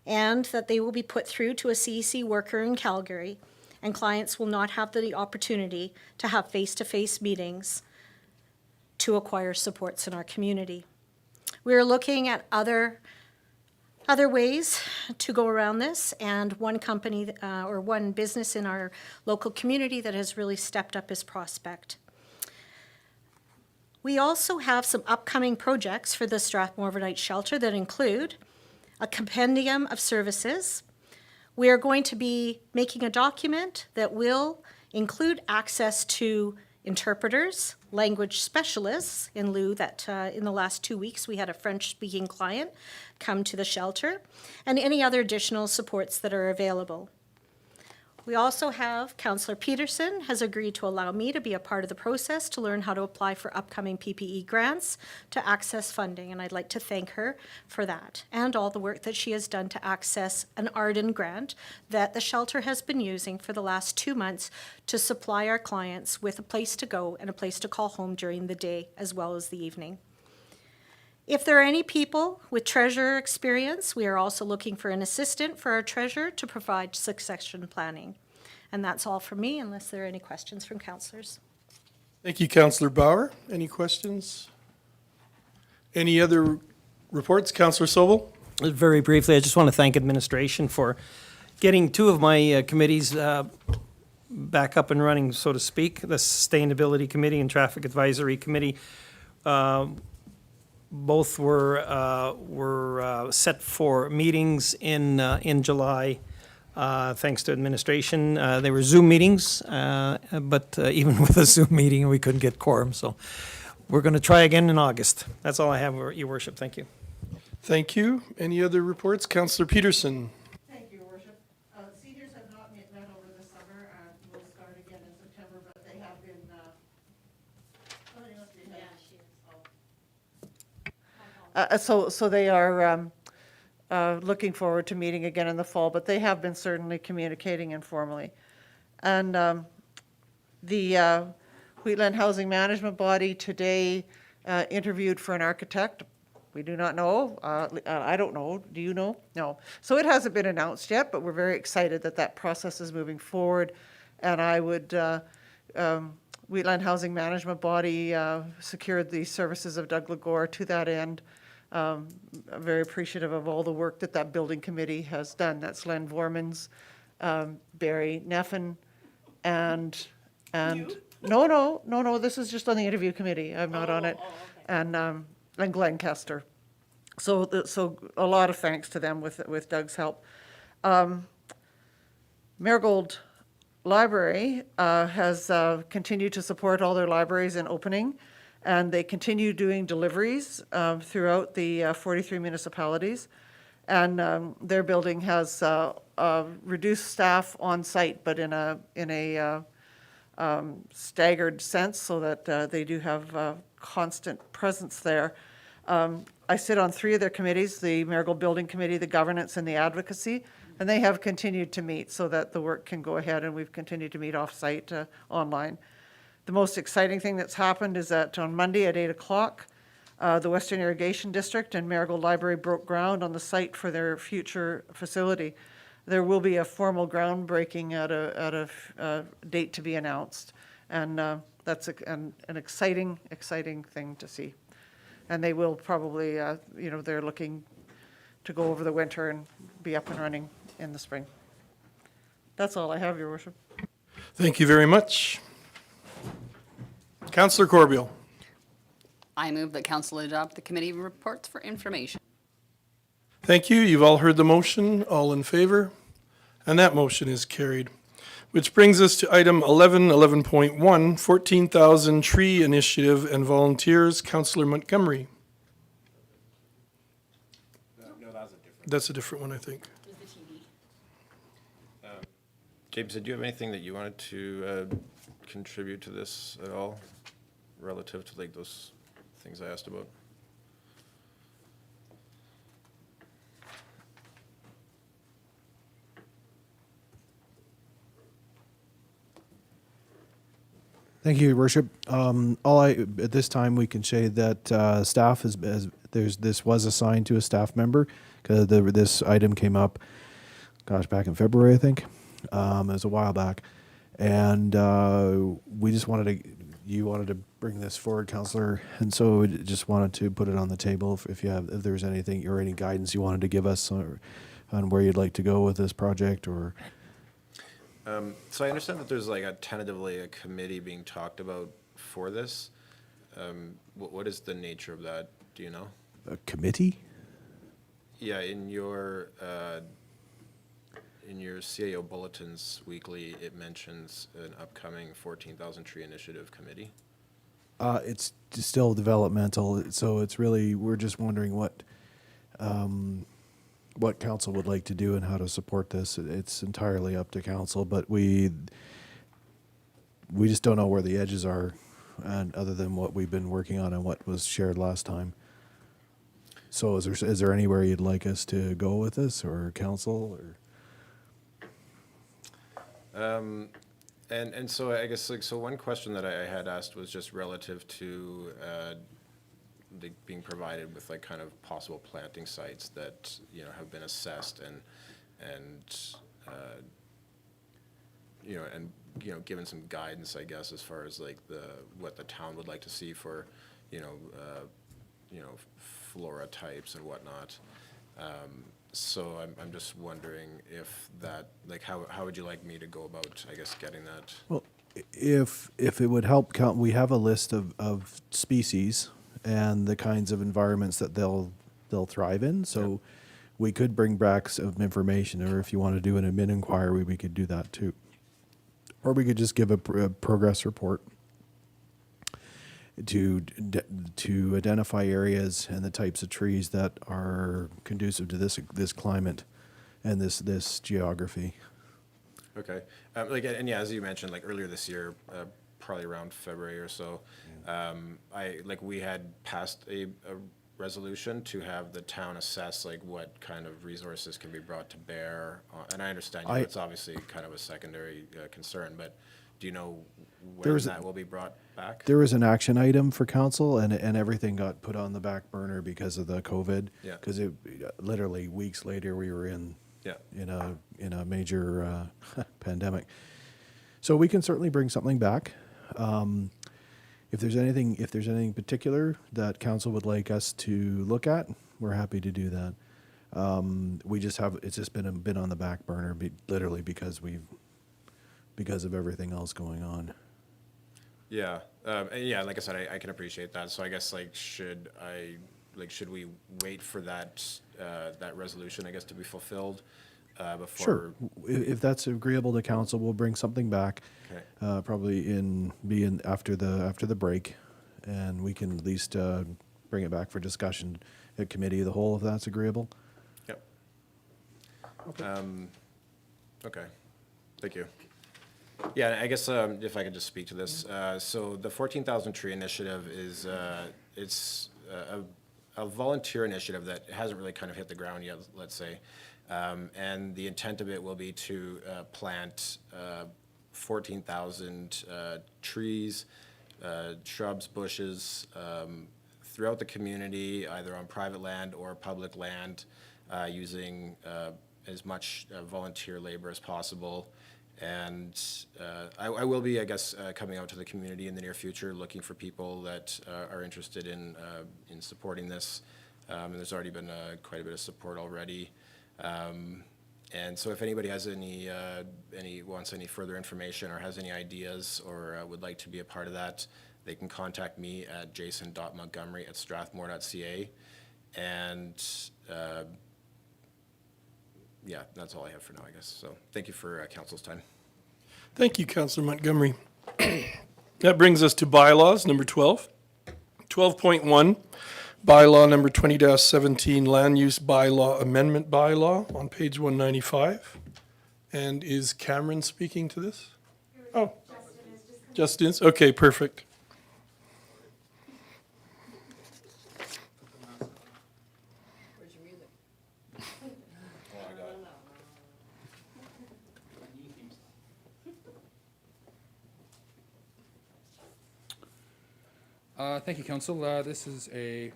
and that they will be put through to a CEC worker in Calgary, and clients will not have the opportunity to have face-to-face meetings to acquire supports in our community. We are looking at other ways to go around this, and one company or one business in our local community that has really stepped up is Prospect. We also have some upcoming projects for the Strathmore Overnight Shelter that include a compendium of services. We are going to be making a document that will include access to interpreters, language specialists, in lieu that in the last 2 weeks we had a French-speaking client come to the shelter, and any other additional supports that are available. We also have Councillor Peterson has agreed to allow me to be a part of the process to learn how to apply for upcoming PPE grants to access funding, and I'd like to thank her for that and all the work that she has done to access an Arden grant that the shelter has been using for the last 2 months to supply our clients with a place to go and a place to call home during the day as well as the evening. If there are any people with treasurer experience, we are also looking for an assistant for our treasurer to provide succession planning. And that's all for me, unless there are any questions from councillors. Thank you, Councillor Bauer. Any questions? Any other reports? Councillor Sobel? Very briefly, I just want to thank administration for getting 2 of my committees back up and running, so to speak, the Sustainability Committee and Traffic Advisory Committee. Both were set for meetings in July, thanks to administration. They were Zoom meetings, but even with a Zoom meeting, we couldn't get quorum. So we're going to try again in August. That's all I have, Your Worship. Thank you. Thank you. Any other reports? Councillor Peterson? Thank you, Your Worship. Seniors have not met over the summer, and will start again in September, but they have been, so they are looking forward to meeting again in the fall, but they have been certainly communicating informally. And the Wheatland Housing Management Body today interviewed for an architect. We do not know. I don't know. Do you know? No. So it hasn't been announced yet, but we're very excited that that process is moving forward. And I would, Wheatland Housing Management Body secured the services of Doug Lagore to that end. I'm very appreciative of all the work that that building committee has done. That's Len Vormans, Barry Neffen, and no, this is just on the interview committee. I'm not on it. And Glenn Kester. So a lot of thanks to them with Doug's help. Marigold Library has continued to support all their libraries in opening, and they continue doing deliveries throughout the 43 municipalities. And their building has reduced staff on site, but in a staggered sense, so that they do have constant presence there. I sit on 3 of their committees, the Marigold Building Committee, the Governance, and the Advocacy, and they have continued to meet so that the work can go ahead, and we've continued to meet off-site online. The most exciting thing that's happened is that on Monday at 8 o'clock, the Western Irrigation District and Marigold Library broke ground on the site for their future facility. There will be a formal groundbreaking at a date to be announced, and that's an exciting thing to see. And they will probably, they're looking to go over the winter and be up and running in the spring. That's all I have, Your Worship. Thank you very much. Councillor Corbeil. I move that council adopt the committee reports for information. Thank you. You've all heard the motion. All in favor? And that motion is carried. Which brings us to item 11.1, 14,000 Tree Initiative and Volunteers. Councillor Montgomery. No, that was a different. That's a different one, I think. James, did you have anything that you wanted to contribute to this at all, relative to like those things I asked about? Thank you, Your Worship. At this time, we can say that staff this was assigned to a staff member, because this item came up, back in February, I think. It was a while back. And we just you wanted to bring this forward, Councillor, and so we just wanted to put it on the table if there's anything or any guidance you wanted to give us on where you'd like to go with this project, or... So I understand that there's like tentatively a committee being talked about for this. What is the nature of that? Do you know? A committee? Yeah, in your CAO bulletins weekly, it mentions an upcoming 14,000 Tree Initiative committee. It's still developmental, so it's really, we're just wondering what council would like to do and how to support this. It's entirely up to council, but we just don't know where the edges are, and other than what we've been working on and what was shared last time. So is there anywhere you'd like us to go with this, or council, or? And so I guess so one question that I had asked was just relative to being provided with like kind of possible planting sites that have been assessed and given some guidance, I guess, as far as like what the town would like to see for flora types and whatnot. So I'm just wondering if that, like, how would you like me to go about, I guess, getting that? Well, if it would help count, we have a list of species and the kinds of environments that they'll thrive in. So we could bring back some information, or if you want to do an admin inquiry, we could do that too. Or we could just give a progress report to identify areas and the types of trees that are conducive to this climate and this geography. Okay. And yeah, as you mentioned, like earlier this year, probably around February or so, we had passed a resolution to have the town assess like what kind of resources can be brought to bear. And I understand it's obviously kind of a secondary concern, but do you know when that will be brought back? There was an action item for council, and everything got put on the back burner because of the COVID. Yeah. Because literally weeks later we were in a major pandemic. So we can certainly bring something back. If there's anything particular that council would like us to look at, we're happy to do that. It's just been on the back burner, literally because of everything else going on. Yeah, and yeah, like I said, I can appreciate that. So I guess should we wait for that resolution, I guess, to be fulfilled before? Sure. If that's agreeable to council, we'll bring something back. Okay. Probably after the break, and we can at least bring it back for discussion at committee of the whole, if that's agreeable. Yep. Okay. Thank you. Yeah, I guess if I could just speak to this. So the 14,000 Tree Initiative is it's a volunteer initiative that hasn't really kind of hit the ground yet, let's say. And the intent of it will be to plant 14,000 trees, shrubs, bushes throughout the community, either on private land or public land, using as much volunteer labor as possible. And I will be, I guess, coming out to the community in the near future, looking for people that are interested in supporting this. And there's already been quite a bit of support already. And so if anybody has wants any further information or has any ideas or would like to be a part of that, they can contact me at jason.montgomery@strathmore.ca. And yeah, that's all I have for now, I guess. So thank you for council's time. Thank you, Councillor Montgomery. That brings us to bylaws, number 12. 12.1, bylaw number 20-17, land use bylaw amendment bylaw on page 195. And is Cameron speaking to this? Oh, Justin is, okay, perfect. Thank you, Council. This is a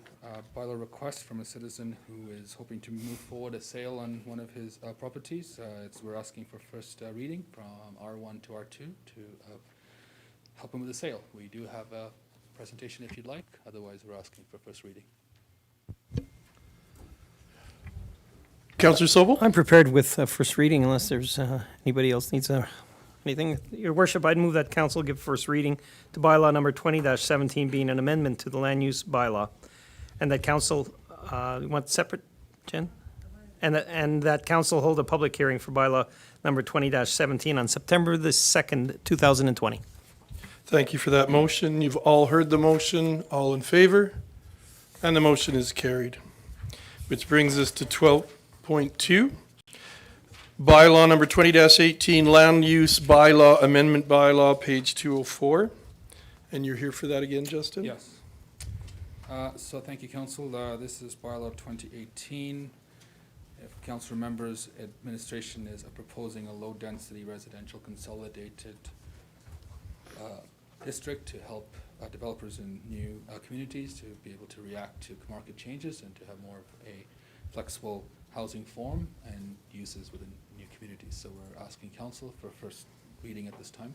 bylaw request from a citizen who is hoping to move forward a sale on one of his properties. We're asking for first reading from R1 to R2 to help him with the sale. We do have a presentation if you'd like. Otherwise, we're asking for first reading. Councillor Sobel? I'm prepared with first reading unless there's anybody else needs anything. Your worship, I'd move that council give first reading to bylaw number 20-17 being an amendment to the land use bylaw. And that council, you want separate, Jen? And that council hold a public hearing for bylaw number 20-17 on September the 2nd, 2020. Thank you for that motion. You've all heard the motion. All in favor? And the motion is carried. Which brings us to 12.2. Bylaw number 20-18, land use bylaw amendment bylaw, page 204. And you're here for that again, Justin? Yes. So thank you, Council. This is bylaw 2018. If Council remembers, administration is proposing a low-density residential consolidated district to help developers in new communities to be able to react to market changes and to have more of a flexible housing form and uses within new communities. So we're asking Council for first reading at this time.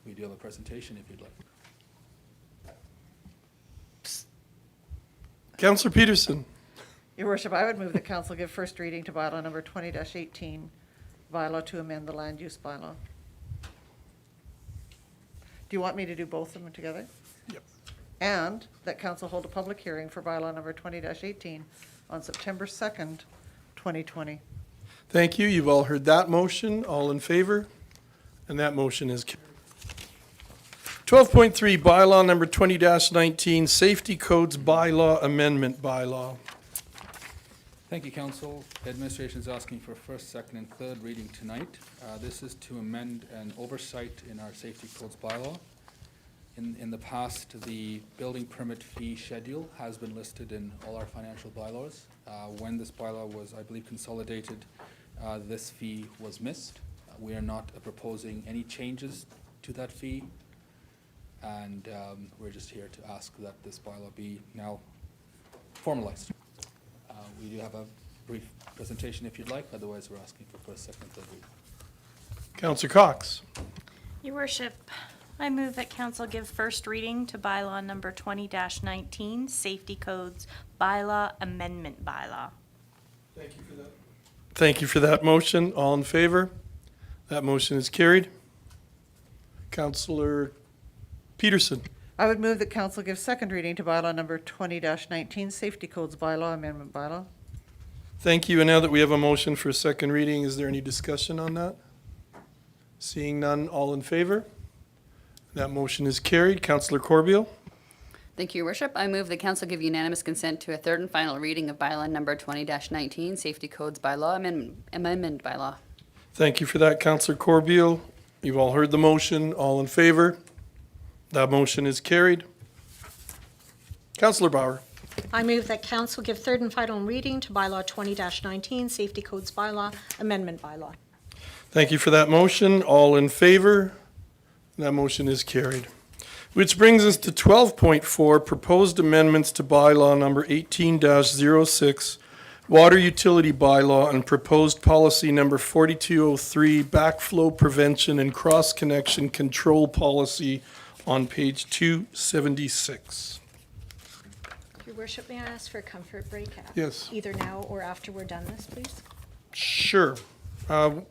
We do have a presentation if you'd like. Councillor Peterson? Your worship, I would move that council give first reading to bylaw number 20-18, bylaw to amend the land use bylaw. Do you want me to do both of them together? Yep. And that council hold a public hearing for bylaw number 20-18 on September 2nd, 2020. Thank you. You've all heard that motion. All in favor? And that motion is carried. 12.3, bylaw number 20-19, safety codes bylaw amendment bylaw. Thank you, Council. Administration is asking for first, second, and third reading tonight. This is to amend an oversight in our safety codes bylaw. In the past, the building permit fee schedule has been listed in all our financial bylaws. When this bylaw was, I believe, consolidated, this fee was missed. We are not proposing any changes to that fee, and we're just here to ask that this bylaw be now formalized. We do have a brief presentation if you'd like, otherwise we're asking for first, second, third reading. Councillor Cox? Your worship, I move that council give first reading to bylaw number 20-19, safety codes bylaw amendment bylaw. Thank you for that. Thank you for that motion. All in favor? That motion is carried. Councillor Peterson? I would move that council give second reading to bylaw number 20-19, safety codes bylaw amendment bylaw. Thank you. And now that we have a motion for second reading, is there any discussion on that? Seeing none, all in favor? That motion is carried. Councillor Corbeil? Thank you, Your Worship. I move the council give unanimous consent to a third and final reading of bylaw number 20-19, safety codes bylaw amendment bylaw. Thank you for that, Councillor Corbeil. You've all heard the motion. All in favor? That motion is carried. Councillor Bauer? I move that council give third and final reading to bylaw 20-19, safety codes bylaw amendment bylaw. Thank you for that motion. All in favor? That motion is carried. Which brings us to 12.4, proposed amendments to bylaw number 18-06, water utility bylaw, and proposed policy number 4203, backflow prevention and cross-connection control policy on page 276. Your worship, may I ask for a comfort break? Yes. Either now or after we're done this, please? Sure. We're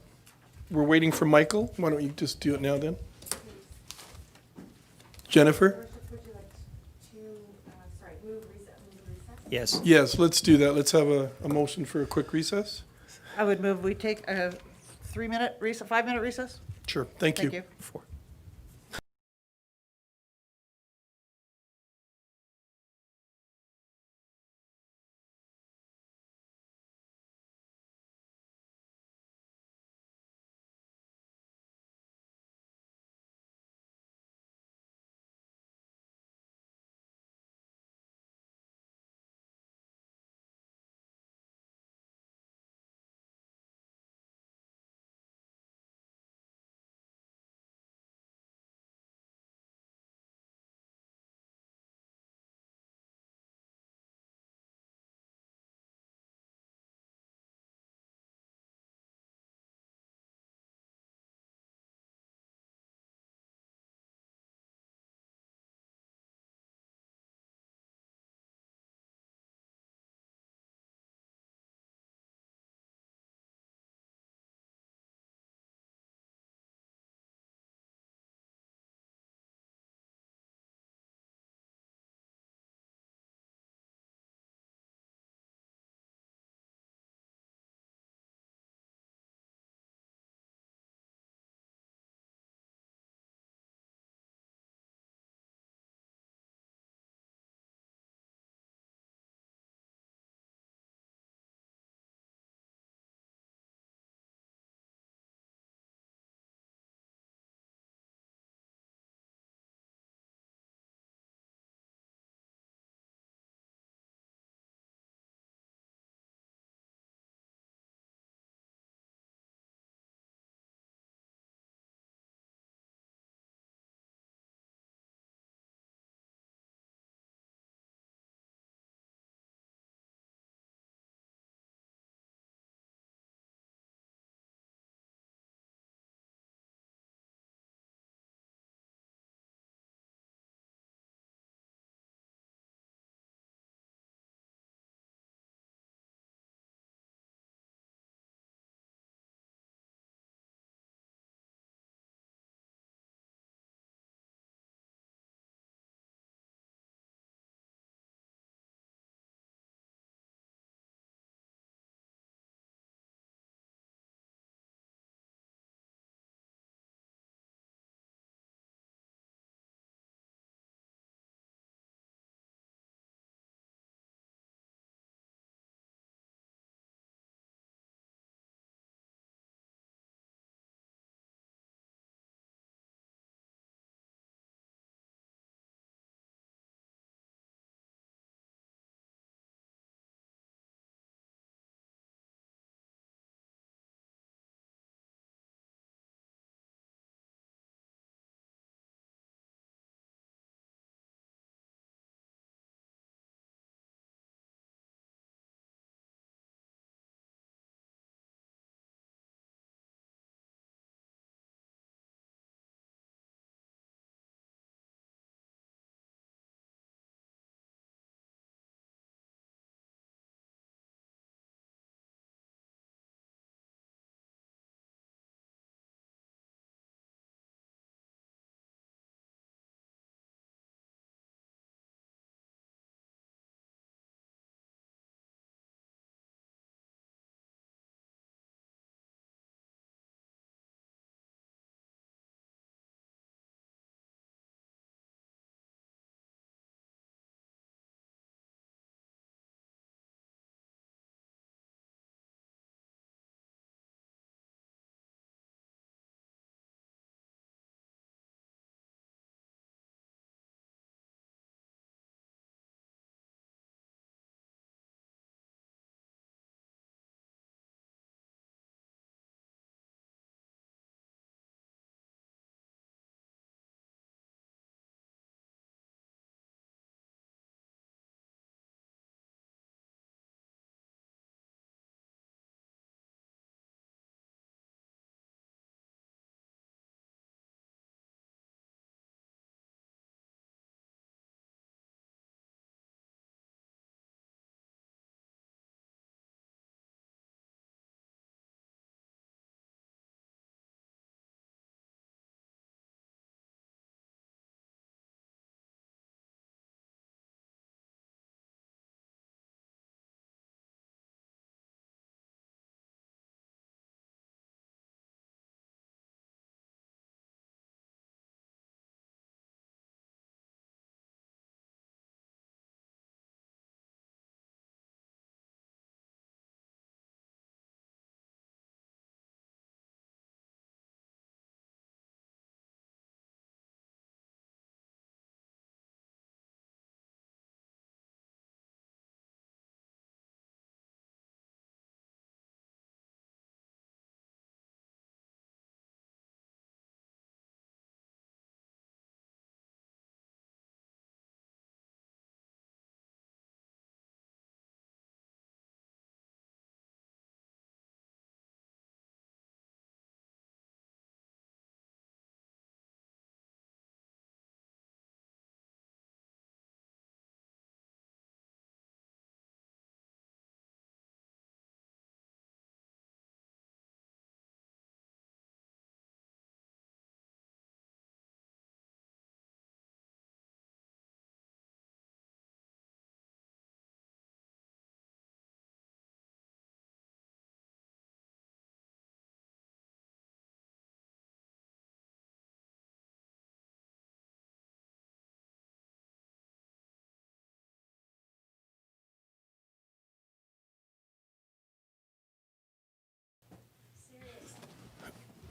waiting for Michael. Why don't you just do it now then? Jennifer? Yes. Yes, let's do that. Let's have a motion for a quick recess. I would move we take a 3-minute recess, 5-minute recess? Sure, thank you. Thank you. Four.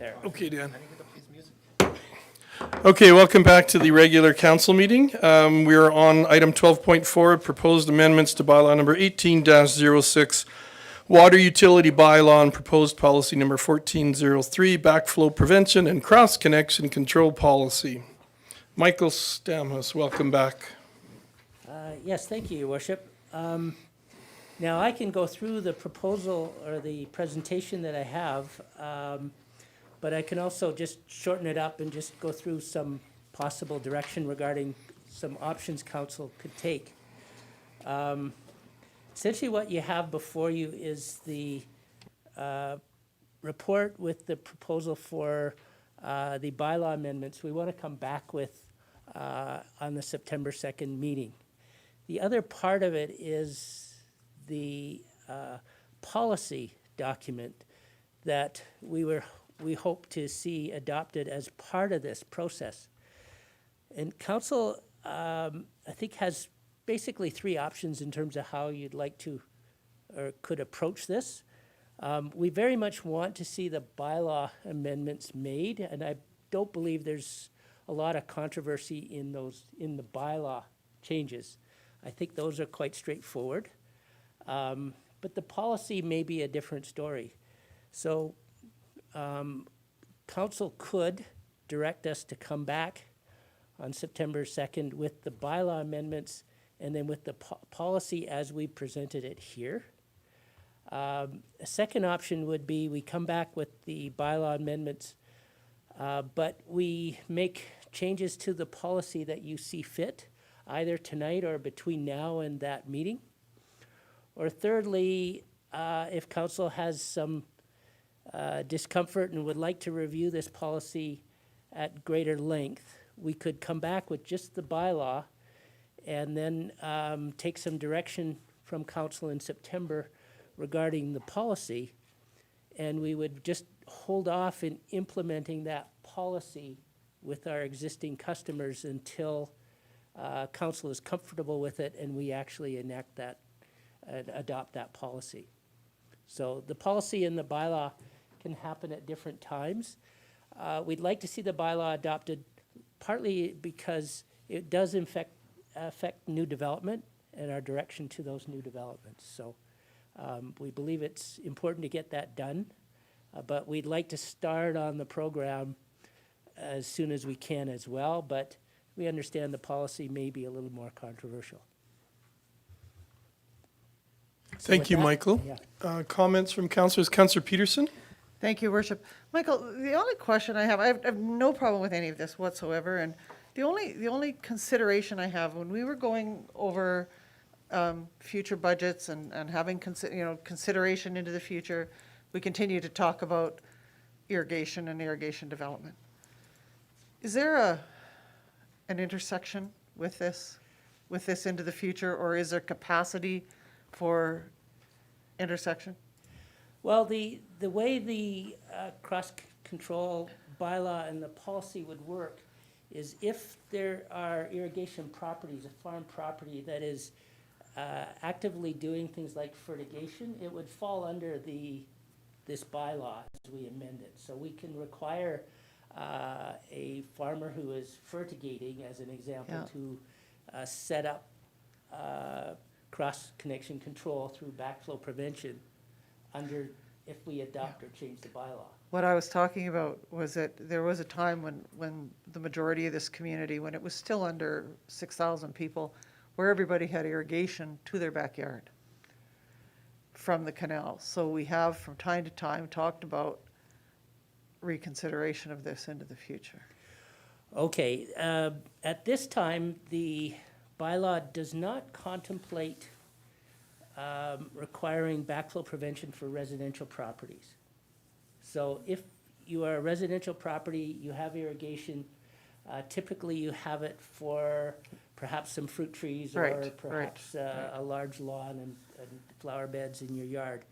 There. Okay, Dan. Okay, welcome back to the regular council meeting. We are on item 12.4, proposed amendments to bylaw number 18-06, water utility bylaw, and proposed policy number 1403, backflow prevention and cross-connection control policy. Michael Stamhus, welcome back. Yes, thank you, Your Worship. Now, I can go through the proposal or the presentation that I have, but I can also just shorten it up and just go through some possible direction regarding some options council could take. Essentially, what you have before you is the report with the proposal for the bylaw amendments we want to come back with on the September 2nd meeting. The other part of it is the policy document that we hope to see adopted as part of this process. And council, I think, has basically three options in terms of how you'd like to or could approach this. We very much want to see the bylaw amendments made, and I don't believe there's a lot of controversy in the bylaw changes. I think those are quite straightforward. But the policy may be a different story. So council could direct us to come back on September 2nd with the bylaw amendments and then with the policy as we presented it here. A second option would be we come back with the bylaw amendments, but we make changes to the policy that you see fit, either tonight or between now and that meeting. Or thirdly, if council has some discomfort and would like to review this policy at greater length, we could come back with just the bylaw and then take some direction from council in September regarding the policy, and we would just hold off in implementing that policy with our existing customers until council is comfortable with it and we actually enact that and adopt that policy. So the policy and the bylaw can happen at different times. We'd like to see the bylaw adopted partly because it does affect new development and our direction to those new developments. So we believe it's important to get that done, but we'd like to start on the program as soon as we can as well, but we understand the policy may be a little more controversial. Thank with you, that, Michael. yeah. Comments from councillors. Councillor Peterson? Thank you, Worship. Michael, the only question I have no problem with any of this whatsoever, and the only consideration I have when we were going over future budgets and having consideration into the future, we continue to talk about irrigation and irrigation development. Is there an intersection with this into the future, or is there capacity for intersection? Well, the way the cross-control bylaw and the policy would work is if there are irrigation properties, a farm property that is actively doing things like fertigation, it would fall under this bylaw as we amend it. So we can require a farmer who is fertigating, as an example, Yeah. to set up cross-connection control through backflow prevention under, if we adopt or change the bylaw. What I was talking about was that there was a time when the majority of this community, when it was still under 6,000 people, where everybody had irrigation to their backyard from the canal. So we have, from time to time, talked about reconsideration of this into the future. Okay, at this time, the bylaw does not contemplate requiring backflow prevention for residential properties. So if you are a residential property, you have irrigation, typically you have it for perhaps some fruit trees or Right, perhaps a large lawn and flower beds in your yard.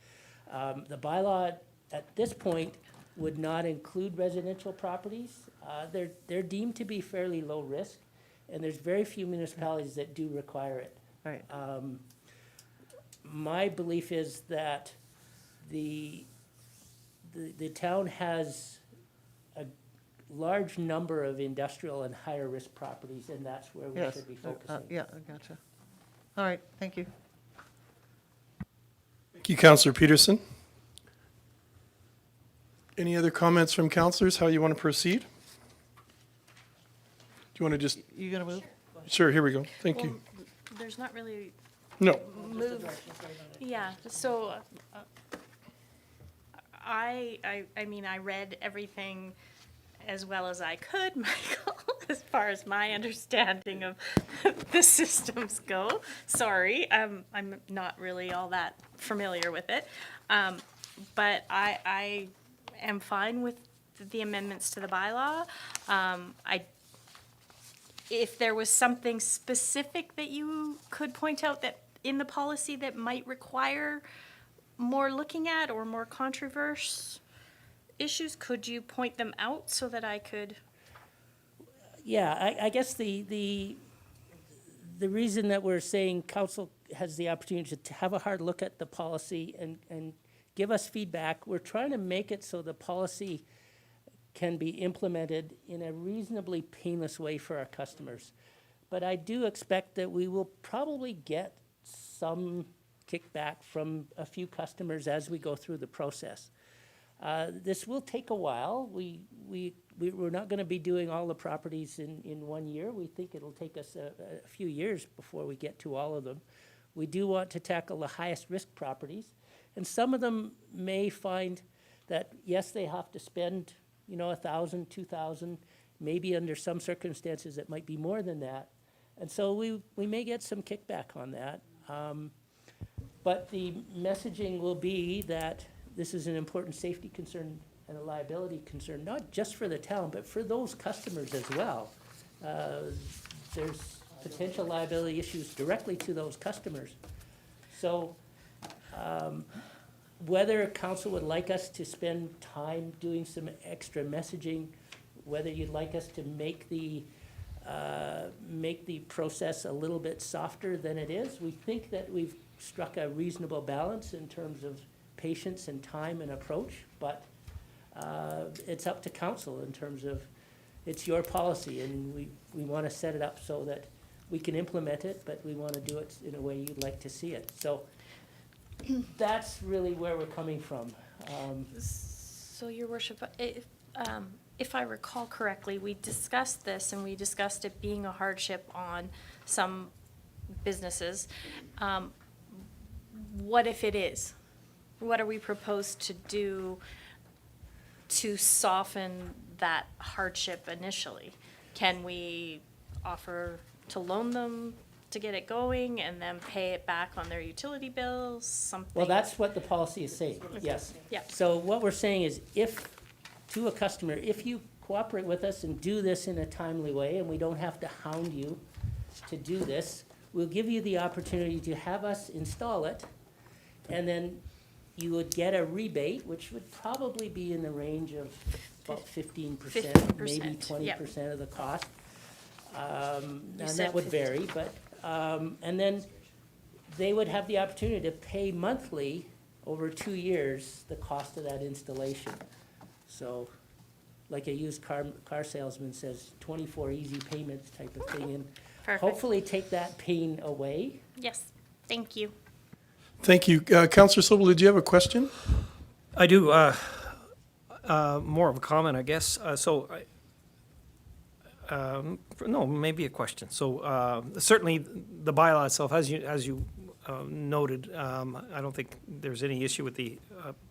The bylaw at this point would not include residential properties. They're deemed to be fairly low risk, and there's very few municipalities that do require it. Right. My belief is that the town has large number of industrial and higher risk properties, and that's where we Yes. should be focusing. Yeah, I gotcha. All right, thank you. Thank you, Councillor Peterson. Any other comments from councillors, how you want to proceed? Do you want to just, You gonna move? sure, here we go. Thank you. There's not really No, move. Yeah, so I mean, I read everything as well as I could, Michael, as far as my understanding of the systems go. Sorry, I'm not really all that familiar with it. But I am fine with the amendments to the bylaw. If there was something specific that you could point out that in the policy that might require more looking at or more controversial issues, could you point them out so that I could? Yeah, I guess the reason that we're saying council has the opportunity to have a hard look at the policy and give us feedback, we're trying to make it so the policy can be implemented in a reasonably painless way for our customers. But I do expect that we will probably get some kickback from a few customers as we go through the process. This will take a while. We're not going to be doing all the properties in 1 year. We think it'll take us a few years before we get to all of them. We do want to tackle the highest risk properties, and some of them may find that, yes, they have to spend, you know, $1,000, $2,000, maybe under some circumstances it might be more than that. And so we may get some kickback on that. But the messaging will be that this is an important safety concern and a liability concern, not just for the town, but for those customers as well. There's potential liability issues directly to those customers. So whether council would like us to spend time doing some extra messaging, whether you'd like us to make the process a little bit softer than it is, we think that we've struck a reasonable balance in terms of patience and time and approach, but it's up to council in terms of, it's your policy, and we want to set it up so that we can implement it, but we want to do it in a way you'd like to see it. So that's really where we're coming from. So, Your Worship, if I recall correctly, we discussed this and we discussed it being a hardship on some businesses. What if it is? What are we proposed to do to soften that hardship initially? Can we offer to loan them to get it going and then pay it back on their utility bills, something? Well, that's what the policy is saying, yes. Yeah. So what we're saying is if, to a customer, if you cooperate with us and do this in a timely way, and we don't have to hound you to do this, we'll give you the opportunity to have us install it, and then you would get a rebate, which would probably be in the range of about 15%, maybe 20% of the cost. And that would vary, but, and then they would have the opportunity to pay monthly over 2 years the cost of that installation. So, like a used car salesman says, 24 easy payments type of thing, and Perfect. hopefully take that pain away. Yes, thank you. thank you. Councillor Sobel, did you have a question? I do, more of a comment, I guess. No, maybe a question. So certainly the bylaw itself, as you noted, I don't think there's any issue with the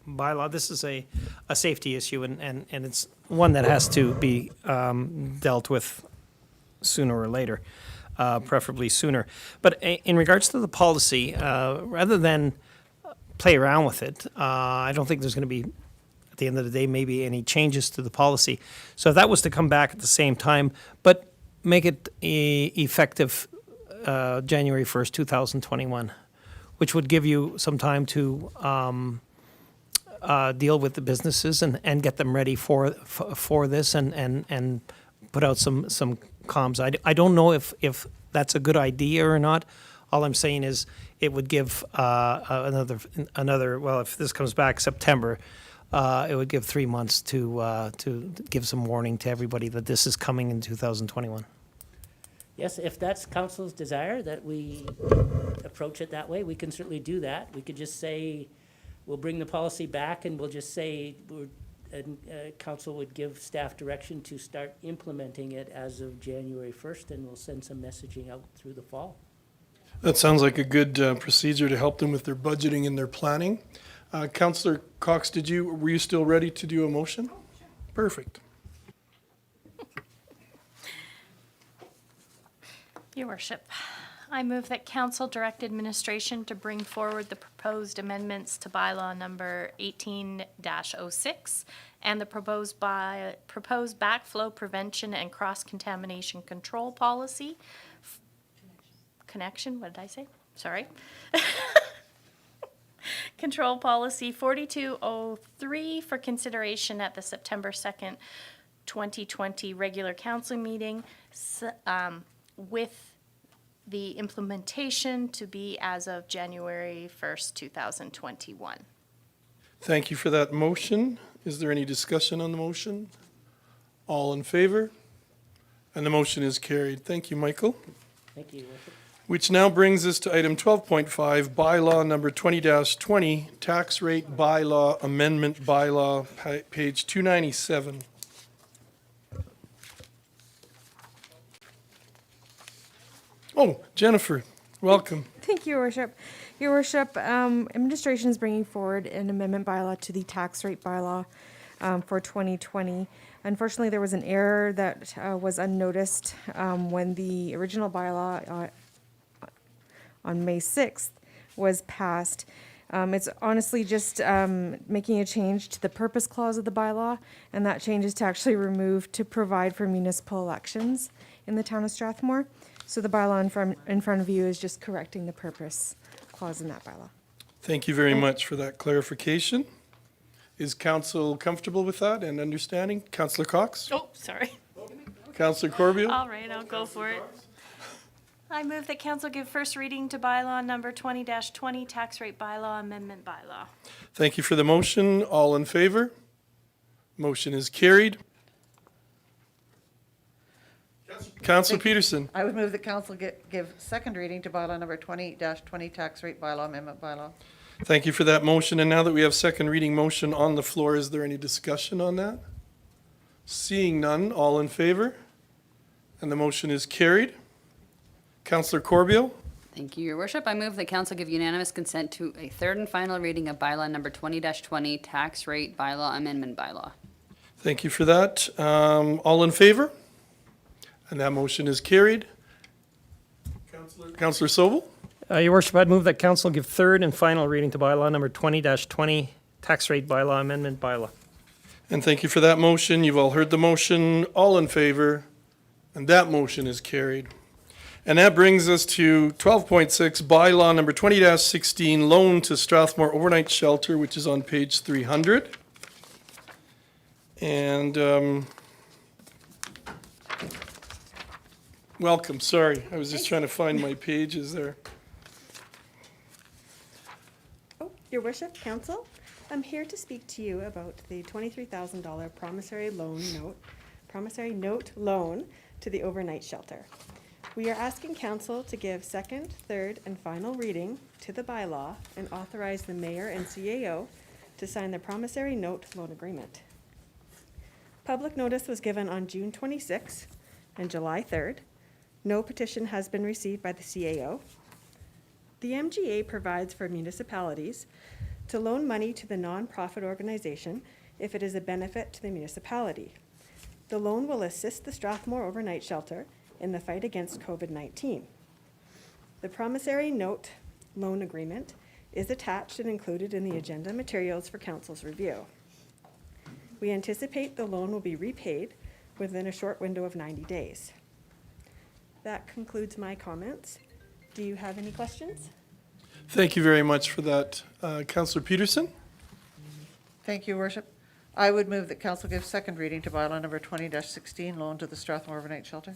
bylaw. This is a safety issue, and it's one that has to be dealt with sooner or later, preferably sooner. But in regards to the policy, rather than play around with it, I don't think there's going to be, at the end of the day, maybe any changes to the policy. So if that was to come back at the same time, but make it effective January 1st, 2021, which would give you some time to deal with the businesses and get them ready for this and put out some comms. I don't know if that's a good idea or not. All I'm saying is it would give another, well, if this comes back September, it would give 3 months to give some warning to everybody that this is coming in 2021. Yes, if that's council's desire that we approach it that way, we can certainly do that. We could just say, we'll bring the policy back and we'll just say, council would give staff direction to start implementing it as of January 1st, and we'll send some messaging out through the fall. That sounds like a good procedure to help them with their budgeting and their planning. Councillor Cox, were you still ready to do a motion? Perfect. Your Worship, I move that council direct administration to bring forward the proposed amendments to bylaw number 18-06 and the proposed backflow prevention and cross-contamination control policy. Connection, what did I say? Sorry. Control policy 4203 for consideration at the September 2nd, 2020 regular council meeting, with the implementation to be as of January 1st, 2021. Thank you for that motion. Is there any discussion on the motion? All in favor? And the motion is carried. Thank you, Michael. Thank you, Your Worship. Which now brings us to item 12.5, bylaw number 20-20, tax rate bylaw amendment bylaw, page 297. Oh, Jennifer, welcome. Thank you, Your Worship. Your Worship, administration is bringing forward an amendment bylaw to the tax rate bylaw for 2020. Unfortunately, there was an error that was unnoticed when the original bylaw on May 6th was passed. It's honestly just making a change to the purpose clause of the bylaw, and that change is to actually remove to provide for municipal elections in the town of Strathmore. So the bylaw in front of you is just correcting the purpose clause in that bylaw. Thank you very much for that clarification. Is council comfortable with that and understanding? Councillor Cox? Oh, sorry. Councillor Corbeil? All right, I'll go for it. I move that council give first reading to bylaw number 20-20, tax rate bylaw amendment bylaw. Thank you for the motion. All in favor? Motion is carried. Councillor Peterson. I would move that council give second reading to bylaw number 20-20, tax rate bylaw amendment bylaw. Thank you for that motion. And now that we have second reading motion on the floor, is there any discussion on that? Seeing none, all in favor? And the motion is carried. Councillor Corbeil? Thank you, Your Worship. I move that council give unanimous consent to a third and final reading of bylaw number 20-20, tax rate bylaw amendment bylaw. Thank you for that. All in favor? And that motion is carried. Councillor Sobel? Your Worship, I'd move that council give third and final reading to bylaw number 20-20, tax rate bylaw amendment bylaw. And thank you for that motion. You've all heard the motion. All in favor? And that motion is carried. And that brings us to 12.6, bylaw number 20-16, loan to Strathmore overnight shelter, which is on page 300. And welcome, sorry. I was just trying to find my pages there. Oh, Your Worship, Council, I'm here to speak to you about the $23,000 promissory note loan to the overnight shelter. We are asking Council to give second, third, and final reading to the bylaw and authorize the Mayor and CAO to sign the promissory note loan agreement. Public notice was given on June 26th and July 3rd. No petition has been received by the CAO. The MGA provides for municipalities to loan money to the nonprofit organization if it is a benefit to the municipality. The loan will assist the Strathmore overnight shelter in the fight against COVID-19. The promissory note loan agreement is attached and included in the agenda materials for Council's review. We anticipate the loan will be repaid within a short window of 90 days. That concludes my comments. Do you have any questions? Thank you very much for that. Councillor Peterson? Thank you, Your Worship. I would move that council give second reading to bylaw number 20-16, loan to the Strathmore overnight shelter.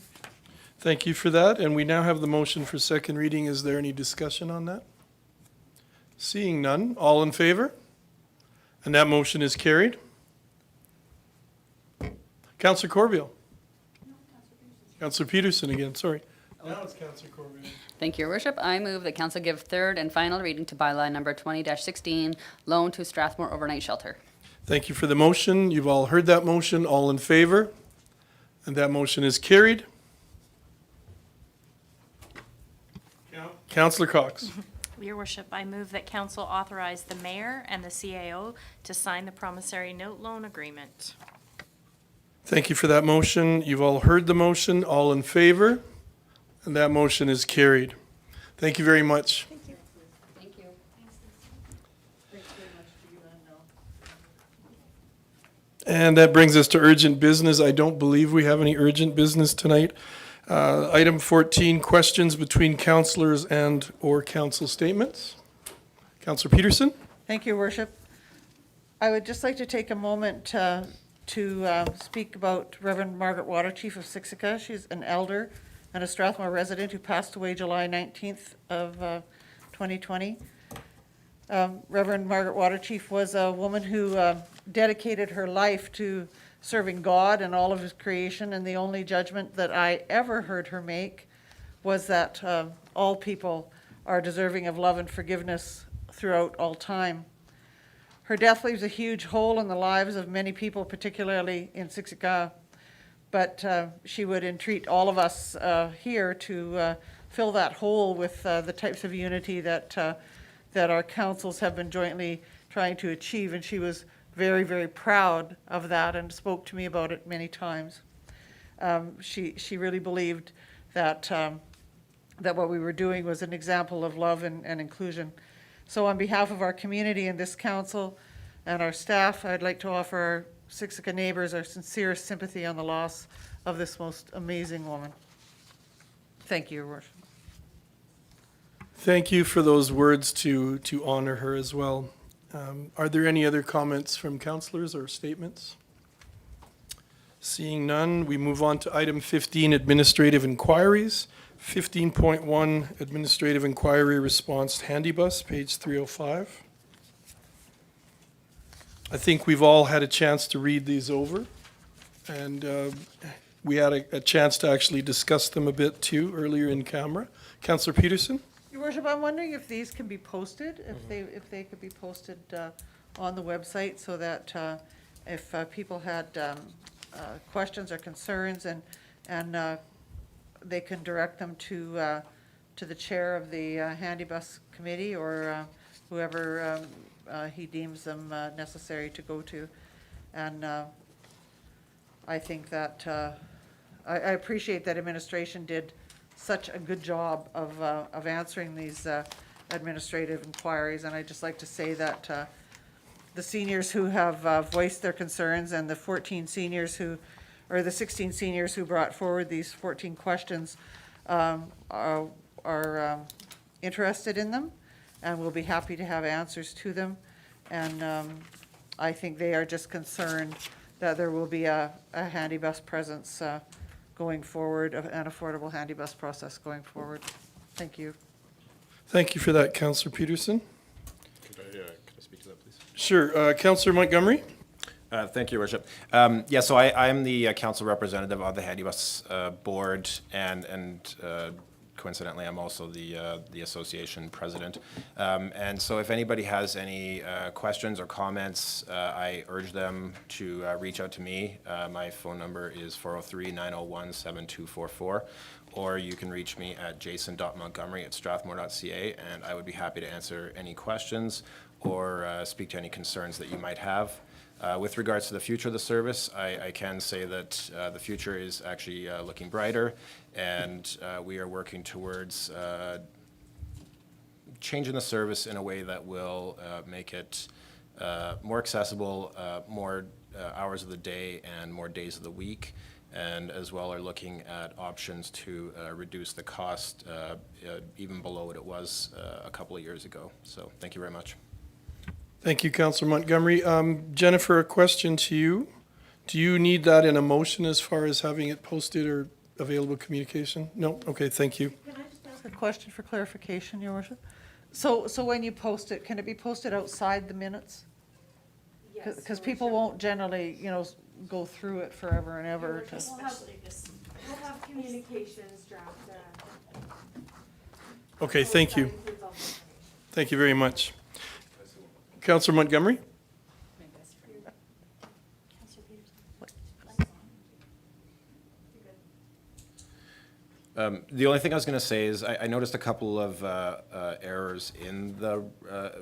Thank you for that. And we now have the motion for second reading. Is there any discussion on that? Seeing none, all in favor? And that motion is carried. Councillor Corbeil. Councillor Peterson again, sorry. Now it's Councillor Corbeil. Thank you, Your Worship. I move that council give third and final reading to bylaw number 20-16, loan to Strathmore overnight shelter. Thank you for the motion. You've all heard that motion. All in favor? And that motion is carried. Councillor Cox. Your Worship, I move that council authorize the mayor and the CAO to sign the promissory note loan agreement. Thank you for that motion. You've all heard the motion. All in favor? And that motion is carried. Thank you very much. Thank you. And that brings us to urgent business. I don't believe we have any urgent business tonight. Item 14, questions between councillors and/or council statements. Councillor Peterson? Thank you, Worship. I would just like to take a moment to speak about Reverend Margaret Water, Chief of Siksika. She's an elder and a Strathmore resident who passed away July 19th of 2020. Reverend Margaret Water, Chief, was a woman who dedicated her life to serving God and all of his creation, and the only judgment that I ever heard her make was that all people are deserving of love and forgiveness throughout all time. Her death leaves a huge hole in the lives of many people, particularly in Siksika, but she would entreat all of us here to fill that hole with the types of unity that our councils have been jointly trying to achieve, and she was very, very proud of that and spoke to me about it many times. She really believed that that what we were doing was an example of love and inclusion. So on behalf of our community and this council and our staff, I'd like to offer our Siksika neighbors our sincerest sympathy on the loss of this most amazing woman. Thank you, Your Worship. Thank you for those words to honor her as well. Are there any other comments from councillors or statements? Seeing none, we move on to item 15, administrative inquiries. 15.1, administrative inquiry response handy bus, page 305. I think we've all had a chance to read these over, and we had a chance to actually discuss them a bit too earlier in camera. Councillor Peterson? Your Worship, I'm wondering if these can be posted, if they could be posted on the website so that if people had questions or concerns and they can direct them to the chair of the Handy Bus Committee or whoever he deems them necessary to go to. And I think that I appreciate that administration did such a good job of answering these administrative inquiries, and I'd just like to say that the seniors who have voiced their concerns and the 14 seniors who, or the 16 seniors who brought forward these 14 questions are interested in them, and we'll be happy to have answers to them. And I think they are just concerned that there will be a handy bus presence going forward, an affordable handy bus process going forward. Thank you. Thank you for that, Councillor Peterson. Could I speak to that, please? Sure. Councillor Montgomery? Thank you, Your Worship. Yeah, so I'm the council representative of the Handy Bus Board, and coincidentally, I'm also the association president. And so if anybody has any questions or comments, I urge them to reach out to me. My phone number is 403-901-7244, or you can reach me at jason.montgomery@strathmore.ca, and I would be happy to answer any questions or speak to any concerns that you might have. With regards to the future of the service, I can say that the future is actually looking brighter, and we are working towards changing the service in a way that will make it more accessible, more hours of the day and more days of the week, and as well are looking at options to reduce the cost even below what it was a couple of years ago. So thank you very much. Thank you, Councillor Montgomery. Jennifer, a question to you. Do you need that in a motion as far as having it posted or available communication? No? Okay, thank you. Can I just ask a question for clarification, Your Worship? So when you post it, can it be posted outside the minutes? Because people won't generally, go through it forever and ever to. We'll have communications draft. Okay, thank you. Thank you very much. Councillor Montgomery? The only thing I was going to say is I noticed a couple of errors in the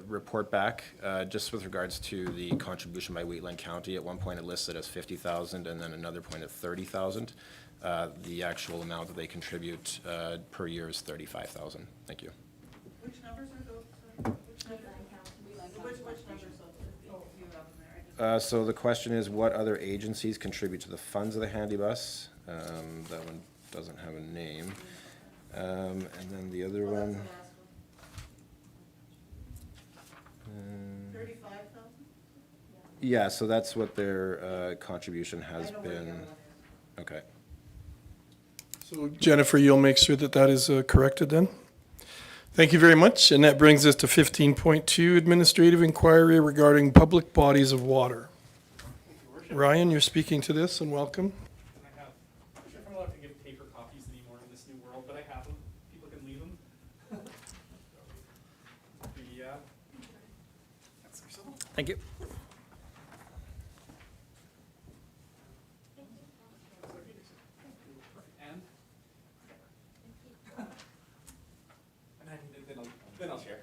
report back, just with regards to the contribution by Wheatland County. At one point it listed as 50,000 and then another point at 30,000. The actual amount that they contribute per year is 35,000. Thank you. Which numbers are those? Which numbers So the question is, what other agencies contribute to the funds of the handy bus? That one doesn't have a name. And then the other one. 35,000? Yeah, so that's what their contribution has been. Okay. So Jennifer, you'll make sure that that is corrected then? Thank you very much. And that brings us to 15.2, Administrative Inquiry regarding public bodies of water. Ryan, you're speaking to this, and welcome. I have. I'm not sure if I'm allowed to give paper copies anymore in this new world, but I have them. People can leave them. Thank you. And? Then I'll share.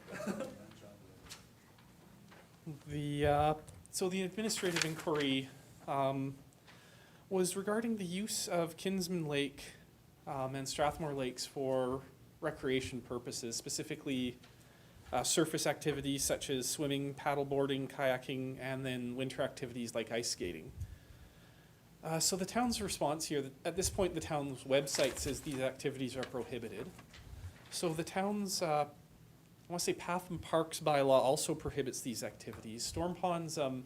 So the administrative inquiry was regarding the use of Kinsman Lake and Strathmore Lakes for recreation purposes, specifically surface activities such as swimming, paddleboarding, kayaking, and then winter activities like ice skating. So the town's response here, at this point the town's website says these activities are prohibited. So the town's, I want to say Path and Parks bylaw also prohibits these activities. Storm ponds, I don't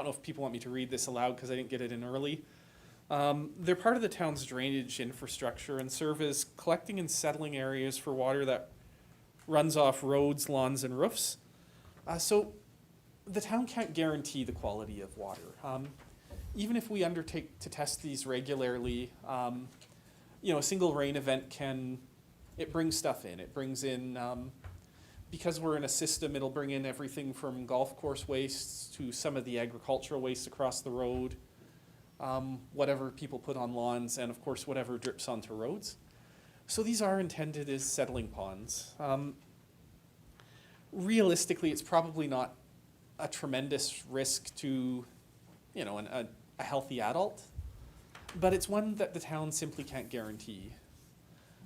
know if people want me to read this aloud because I didn't get it in early. They're part of the town's drainage infrastructure and serve as collecting and settling areas for water that runs off roads, lawns, and roofs. So the town can't guarantee the quality of water. Even if we undertake to test these regularly, a single rain event it brings stuff in. It brings in, because we're in a system, it'll bring in everything from golf course wastes to some of the agricultural waste across the road, whatever people put on lawns, and of course whatever drips onto roads. So these are intended as settling ponds. Realistically, it's probably not a tremendous risk to, a healthy adult, but it's one that the town simply can't guarantee.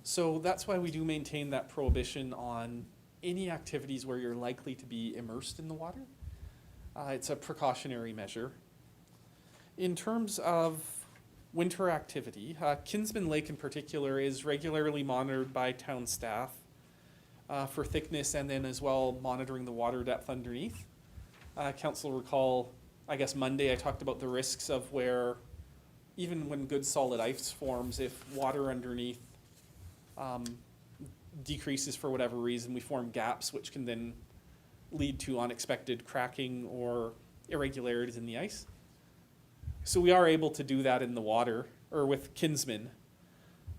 So that's why we do maintain that prohibition on any activities where you're likely to be immersed in the water. It's a precautionary measure. In terms of winter activity, Kinsman Lake in particular is regularly monitored by town staff for thickness and then as well monitoring the water depth underneath. Council will recall, I guess Monday I talked about the risks of where even when good solid ice forms, if water underneath decreases for whatever reason, we form gaps which can then lead to unexpected cracking or irregularities in the ice. So we are able to do that in the water, or with Kinsman.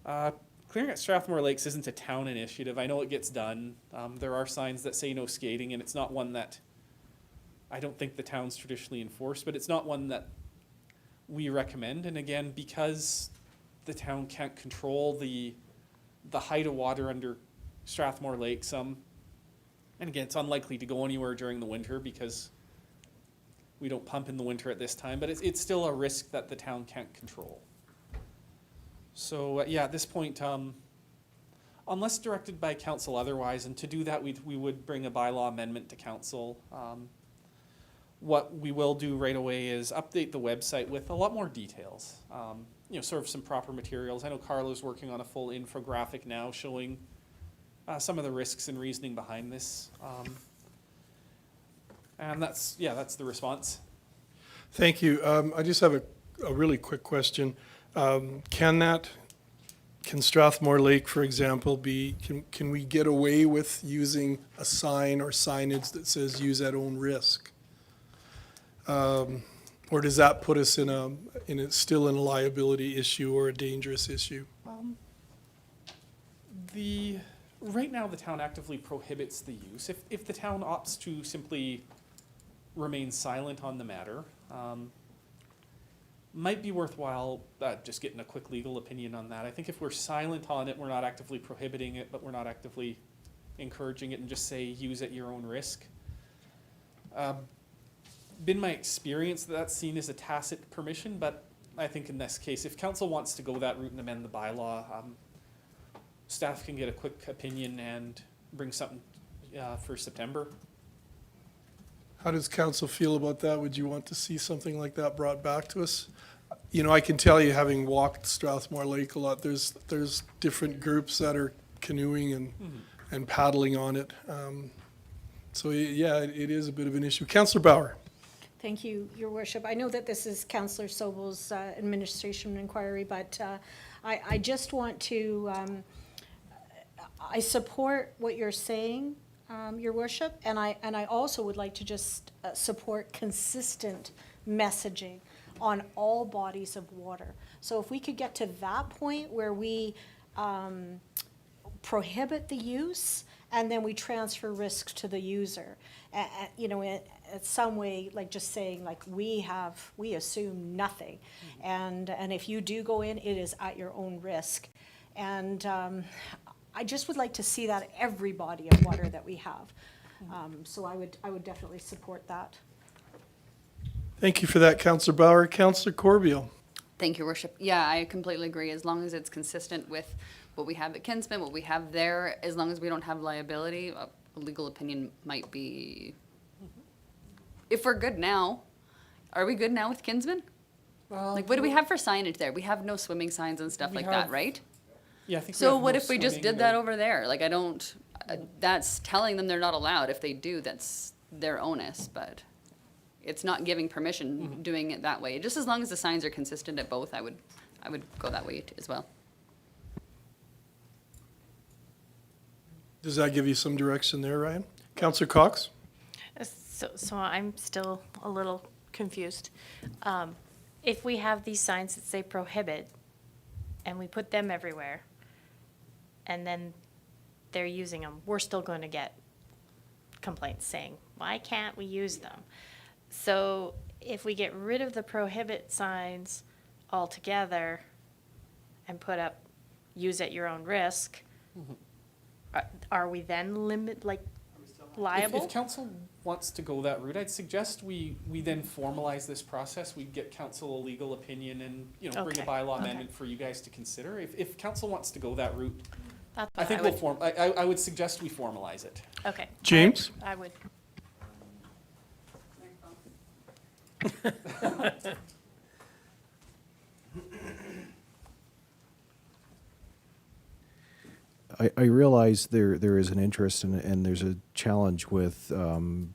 Clearing at Strathmore Lakes isn't a town initiative. I know it gets done. There are signs that say no skating, and it's not one that I don't think the town's traditionally enforced, but it's not one that we recommend. And again, because the town can't control the height of water under Strathmore Lakes, and again, it's unlikely to go anywhere during the winter because we don't pump in the winter at this time, but it's still a risk that the town can't control. So at this point, unless directed by council otherwise, and to do that, we would bring a bylaw amendment to council. What we will do right away is update the website with a lot more details, sort of some proper materials. I know Carla's working on a full infographic now showing some of the risks and reasoning behind this. And that's the response. Thank you. I just have a really quick question. Can Strathmore Lake, for example, can we get away with using a sign or signage that says use at own risk? Or does that put us still in a liability issue or a dangerous issue? Right now, the town actively prohibits the use. If the town opts to simply remain silent on the matter, might be worthwhile just getting a quick legal opinion on that. I think if we're silent on it, we're not actively prohibiting it, but we're not actively encouraging it, and just say use at your own risk. Been my experience that that's seen as a tacit permission, but I think in this case, if council wants to go that route and amend the bylaw, staff can get a quick opinion and bring something for September. How does council feel about that? Would you want to see something like that brought back to us? You know, I can tell you, having walked Strathmore Lake a lot, there's different groups that are canoeing and paddling on it. So yeah, it is a bit of an issue. Councillor Bauer. Thank you, Your Worship. I know that this is Councillor Sobel's administration inquiry, but I just want to, I support what you're saying, Your Worship, and I also would like to just support consistent messaging on all bodies of water. So if we could get to that point where we prohibit the use and then we transfer risk to the user, you know, in some way, like just saying, like, we assume nothing, and if you do go in, it is at your own risk, and I just would like to see that every body of water that we have. So I would definitely support that. Thank you for that, Councillor Bauer. Councillor Corbeil. Thank you, Worship. Yeah, I completely agree. As long as it's consistent with what we have at Kinsman, what we have there, as long as we don't have liability, a legal opinion might be. If we're good now, are we good now with Kinsman? Like, what do we have for signage there? We have no swimming signs and stuff like that, right? Yeah, I think. So what if we just did that over there? Like, I don't, that's telling them they're not allowed. If they do, that's their onus, but it's not giving permission doing it that way. Just as long as the signs are consistent at both, I would go that way as well. Does that give you some direction there, Ryan? Councillor Cox? So I'm still a little confused. If we have these signs that say prohibit, and we put them everywhere, and then they're using them, we're still going to get complaints saying, why can't we use them? So if we get rid of the prohibit signs altogether and put up use at your own risk, are we then liable? If council wants to go that route, I'd suggest we then formalize this process. We get council a legal opinion and, you know, bring a bylaw amendment for you guys to consider. If council wants to go that route, I think I would suggest we formalize it. Okay. James? I would. I realize there is an interest and there's a challenge with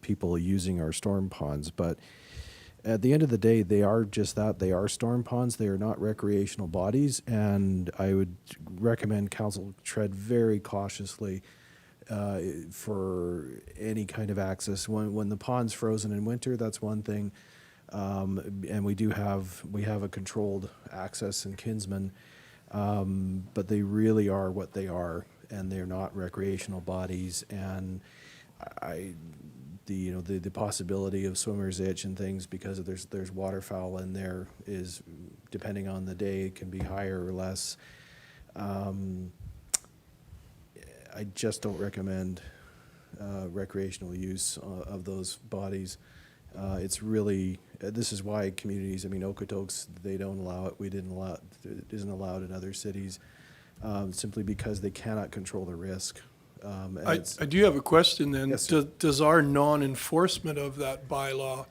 people using our storm ponds, but at the end of the day, they are just that. They are storm ponds. They are not recreational bodies, and I would recommend council tread very cautiously for any kind of access. When the pond's frozen in winter, that's one thing, and we have a controlled access in Kinsman. But they really are what they are, and they're not recreational bodies. And the possibility of swimmer's itch and things because there's waterfowl in there is, depending on the day, it can be higher or less. I just don't recommend recreational use of those bodies. It's really, this is why communities, Okotoks, they don't allow it. We didn't allow it. It isn't allowed in other cities, simply because they cannot control the risk. I do have a question then. Yes, sir. Does our non-enforcement of that bylaw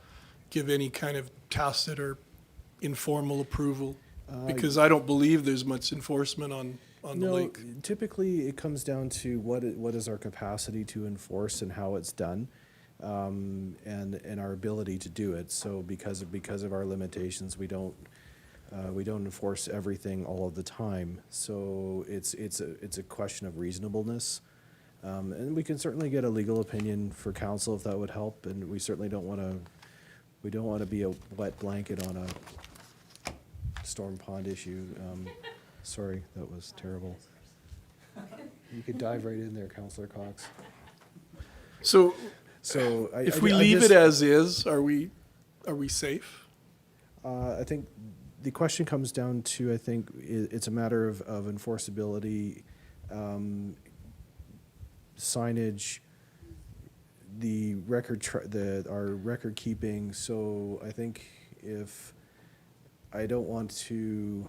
give any kind of tacit or informal approval? Because I don't believe there's much enforcement on the lake. Typically it comes down to what is our capacity to enforce and how it's done. And our ability to do it. So because of our limitations, we don't enforce everything all of the time. So it's a question of reasonableness, and we can certainly get a legal opinion for council if that would help. And we certainly don't want to we don't want to be a wet blanket on a storm pond issue. Sorry, that was terrible. You could dive right in there, Councillor Cox. So So if we leave it as is, are we safe? I think the question comes down to, I think, it's a matter of enforceability, signage, the record, our record keeping. So I think if, I don't want to,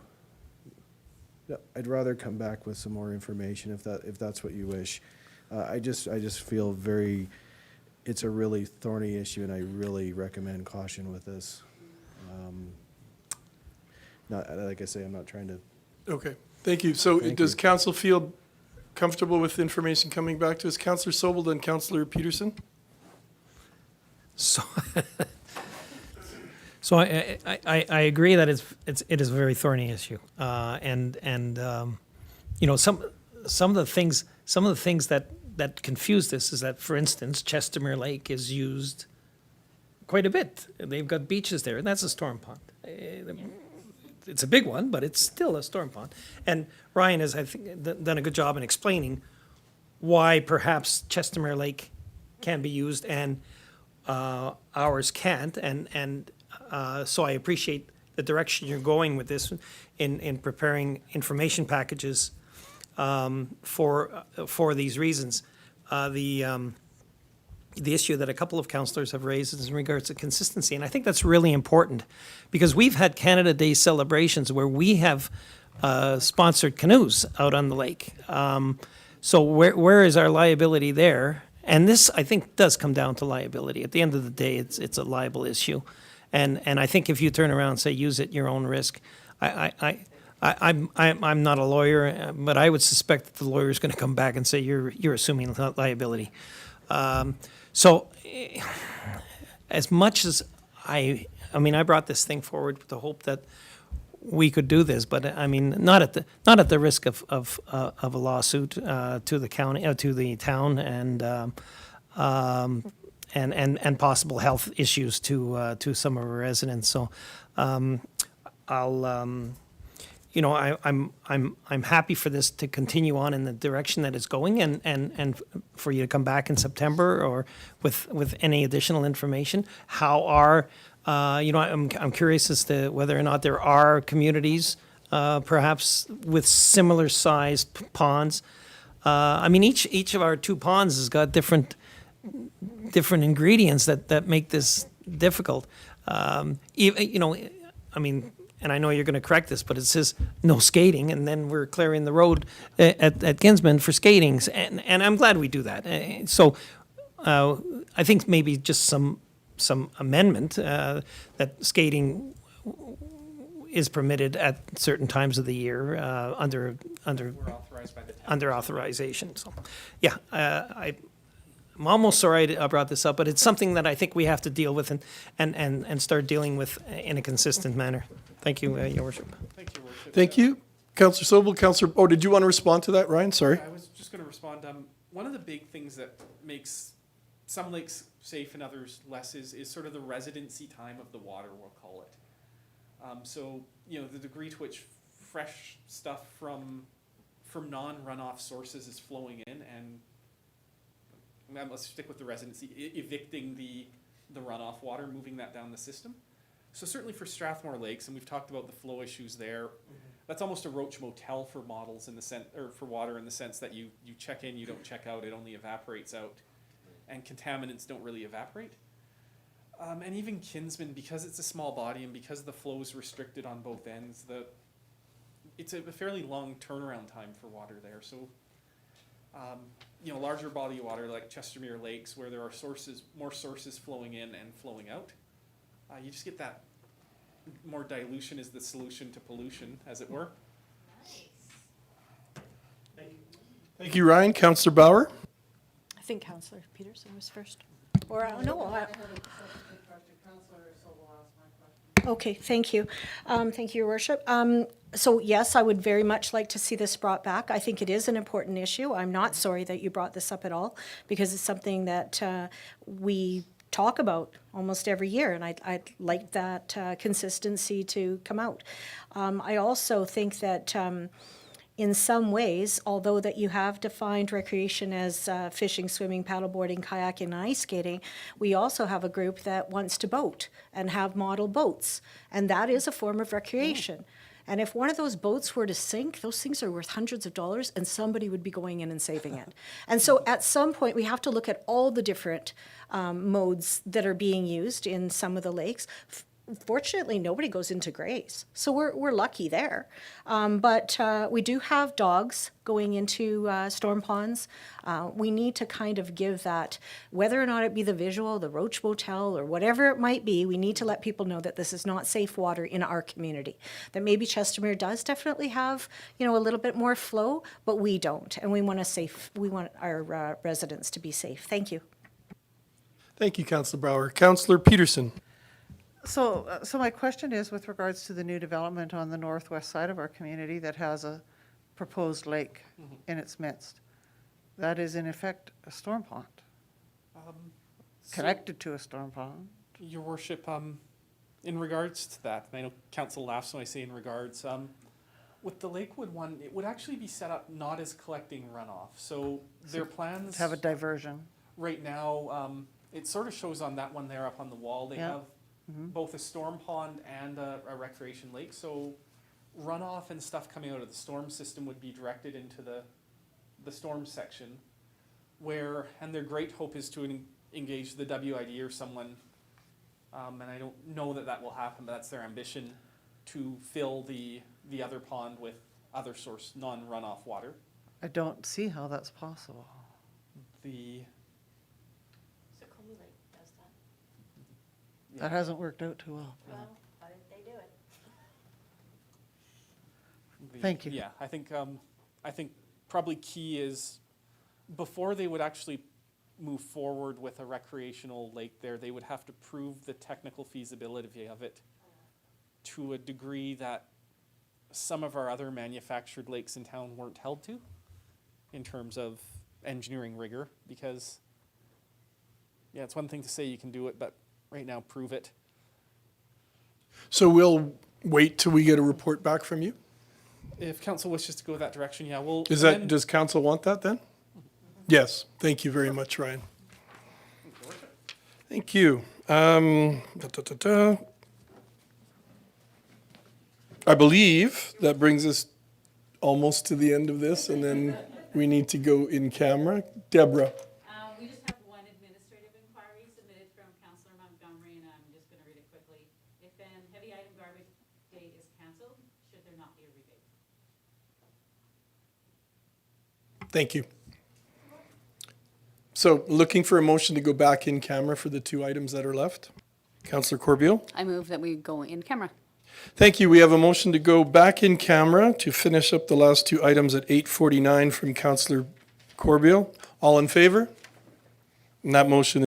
I'd rather come back with some more information if that's what you wish. I just feel it's a really thorny issue, and I really recommend caution with this. Not, like I say, I'm not trying to. Okay, thank you. So Thank does you. council feel comfortable with information coming back to us? Councillor Sobel, then Councillor Peterson? So, so I agree that it is a very thorny issue, and you know, some of the things that confuse this is that, for instance, Chestermere Lake is used quite a bit. They've got beaches there, and that's a storm pond. It's a big one, but it's still a storm pond. And Ryan has, I think, done a good job in explaining why perhaps Chestermere Lake can be used and ours can't. And so I appreciate the direction you're going with this in preparing information packages for these reasons. The issue that a couple of councillors have raised is in regards to consistency, and I think that's really important because we've had Canada Day celebrations where we have sponsored canoes out on the lake. So where is our liability there? And this, I think, does come down to liability. At the end of the day, it's a liable issue, and I think if you turn around and say use at your own risk, I'm not a lawyer, but I would suspect that the lawyer is going to come back and say you're assuming liability. So, as much as I brought this thing forward with the hope that we could do this, but I mean, not at the risk of a lawsuit to the county, to the town, and possible health issues to some of our residents. So, you know, I'm happy for this to continue on in the direction that it's going, and for you to come back in September or with any additional information. How are you know, I'm curious as to whether or not there are communities perhaps with similar sized ponds. I mean, each of our two ponds has got different ingredients that make this difficult. You know, I mean. And I know you're going to correct this, but it says no skating, and then we're clearing the road at Kinsman for skating, and I'm glad we do that. So I think maybe just some amendment that skating is permitted at certain times of the year under We're authorized by the town. under authorization. So, yeah, I'm almost sorry I brought this up, but it's something that I think we have to deal with and start dealing with in a consistent manner. Thank you, Your Worship. Thank you, Your Worship. Thank you. Councillor Sobel, Councillor, did you want to respond to that, Ryan? Sorry. I was just going to respond. One of the big things that makes some lakes safe and others less is sort of the residency time of the water, we'll call it. So, you know, the degree to which fresh stuff from non-runoff sources is flowing in, and let's stick with the residency, evicting the runoff water, moving that down the system. So certainly for Strathmore Lakes, and we've talked about the flow issues there, that's almost a roach motel for models in the sense, or for water in the sense that you check in, you don't check out, it only evaporates out, and contaminants don't really evaporate. And even Kinsman, because it's a small body and because the flow is restricted on both ends, it's a fairly long turnaround time for water there. So, you know, larger body of water like Chestermere Lakes, where there are more sources flowing in and flowing out, you just get that more dilution is the solution to pollution, as it were. Thank you, Ryan. Councillor Bauer? I think Councillor Peterson was first. Or, no. Okay, thank you. Thank you, Your Worship. So yes, I would very much like to see this brought back. I think it is an important issue. I'm not sorry that you brought this up at all, because it's something that we talk about almost every year, and I'd like that consistency to come out. I also think that in some ways, although that you have defined recreation as fishing, swimming, paddleboarding, kayaking, and ice skating, we also have a group that wants to boat and have model boats, and that is a form of recreation. And if one of those boats were to sink, those things are worth hundreds of dollars, and somebody would be going in and saving it. And so at some point, we have to look at all the different modes that are being used in some of the lakes. Fortunately, nobody goes into graze, so we're lucky there. But we do have dogs going into storm ponds. We need to kind of give that, whether or not it be the visual, the Roach Motel, or whatever it might be, we need to let people know that this is not safe water in our community. That maybe Chestermere does definitely have, a little bit more flow, but we don't, and we want our residents to be safe. Thank you. Thank you, Councillor Brower. Councillor Peterson. So my question is with regards to the new development on the northwest side of our community that has a proposed lake in its midst. That is in effect a storm pond, connected to a storm pond. Your worship, in regards to that, and I know council laughs when I say in regards, with the Lakewood one, it would actually be set up not as collecting runoff. So their plans To have a diversion. right now, it sort of shows on that one there up on the wall. They Yeah. have both a storm pond and a recreation lake. So runoff and stuff coming out of the storm system would be directed into the storm section, and their great hope is to engage the WID or someone, and I don't know that will happen, but that's their ambition, to fill the other pond with other source, non-runoff water. I don't see how that's possible. That hasn't worked out too well. How did they do it? Thank you. Yeah, I think probably key is before they would actually move forward with a recreational lake there, they would have to prove the technical feasibility of it to a degree that some of our other manufactured lakes in town weren't held to in terms of engineering rigor, because it's one thing to say you can do it, but right now prove it. So we'll wait till we get a report back from you? If council wishes to go that direction, we'll. Does council want that then? Yes, thank you very much, Ryan. Thank you. I believe that brings us almost to the end of this, and then we need to go in camera. Deborah. We just have one administrative inquiry submitted from Councillor Montgomery, and I'm just going to read it quickly. If an heavy item garbage day is cancelled, should there not be a rebate? Thank you. So looking for a motion to go back in camera for the two items that are left. Councillor Corbeil. I move that we go in camera. Thank you. We have a motion to go back in camera to finish up the last two items at 8:49 from Councillor Corbeil. All in favor? And that motion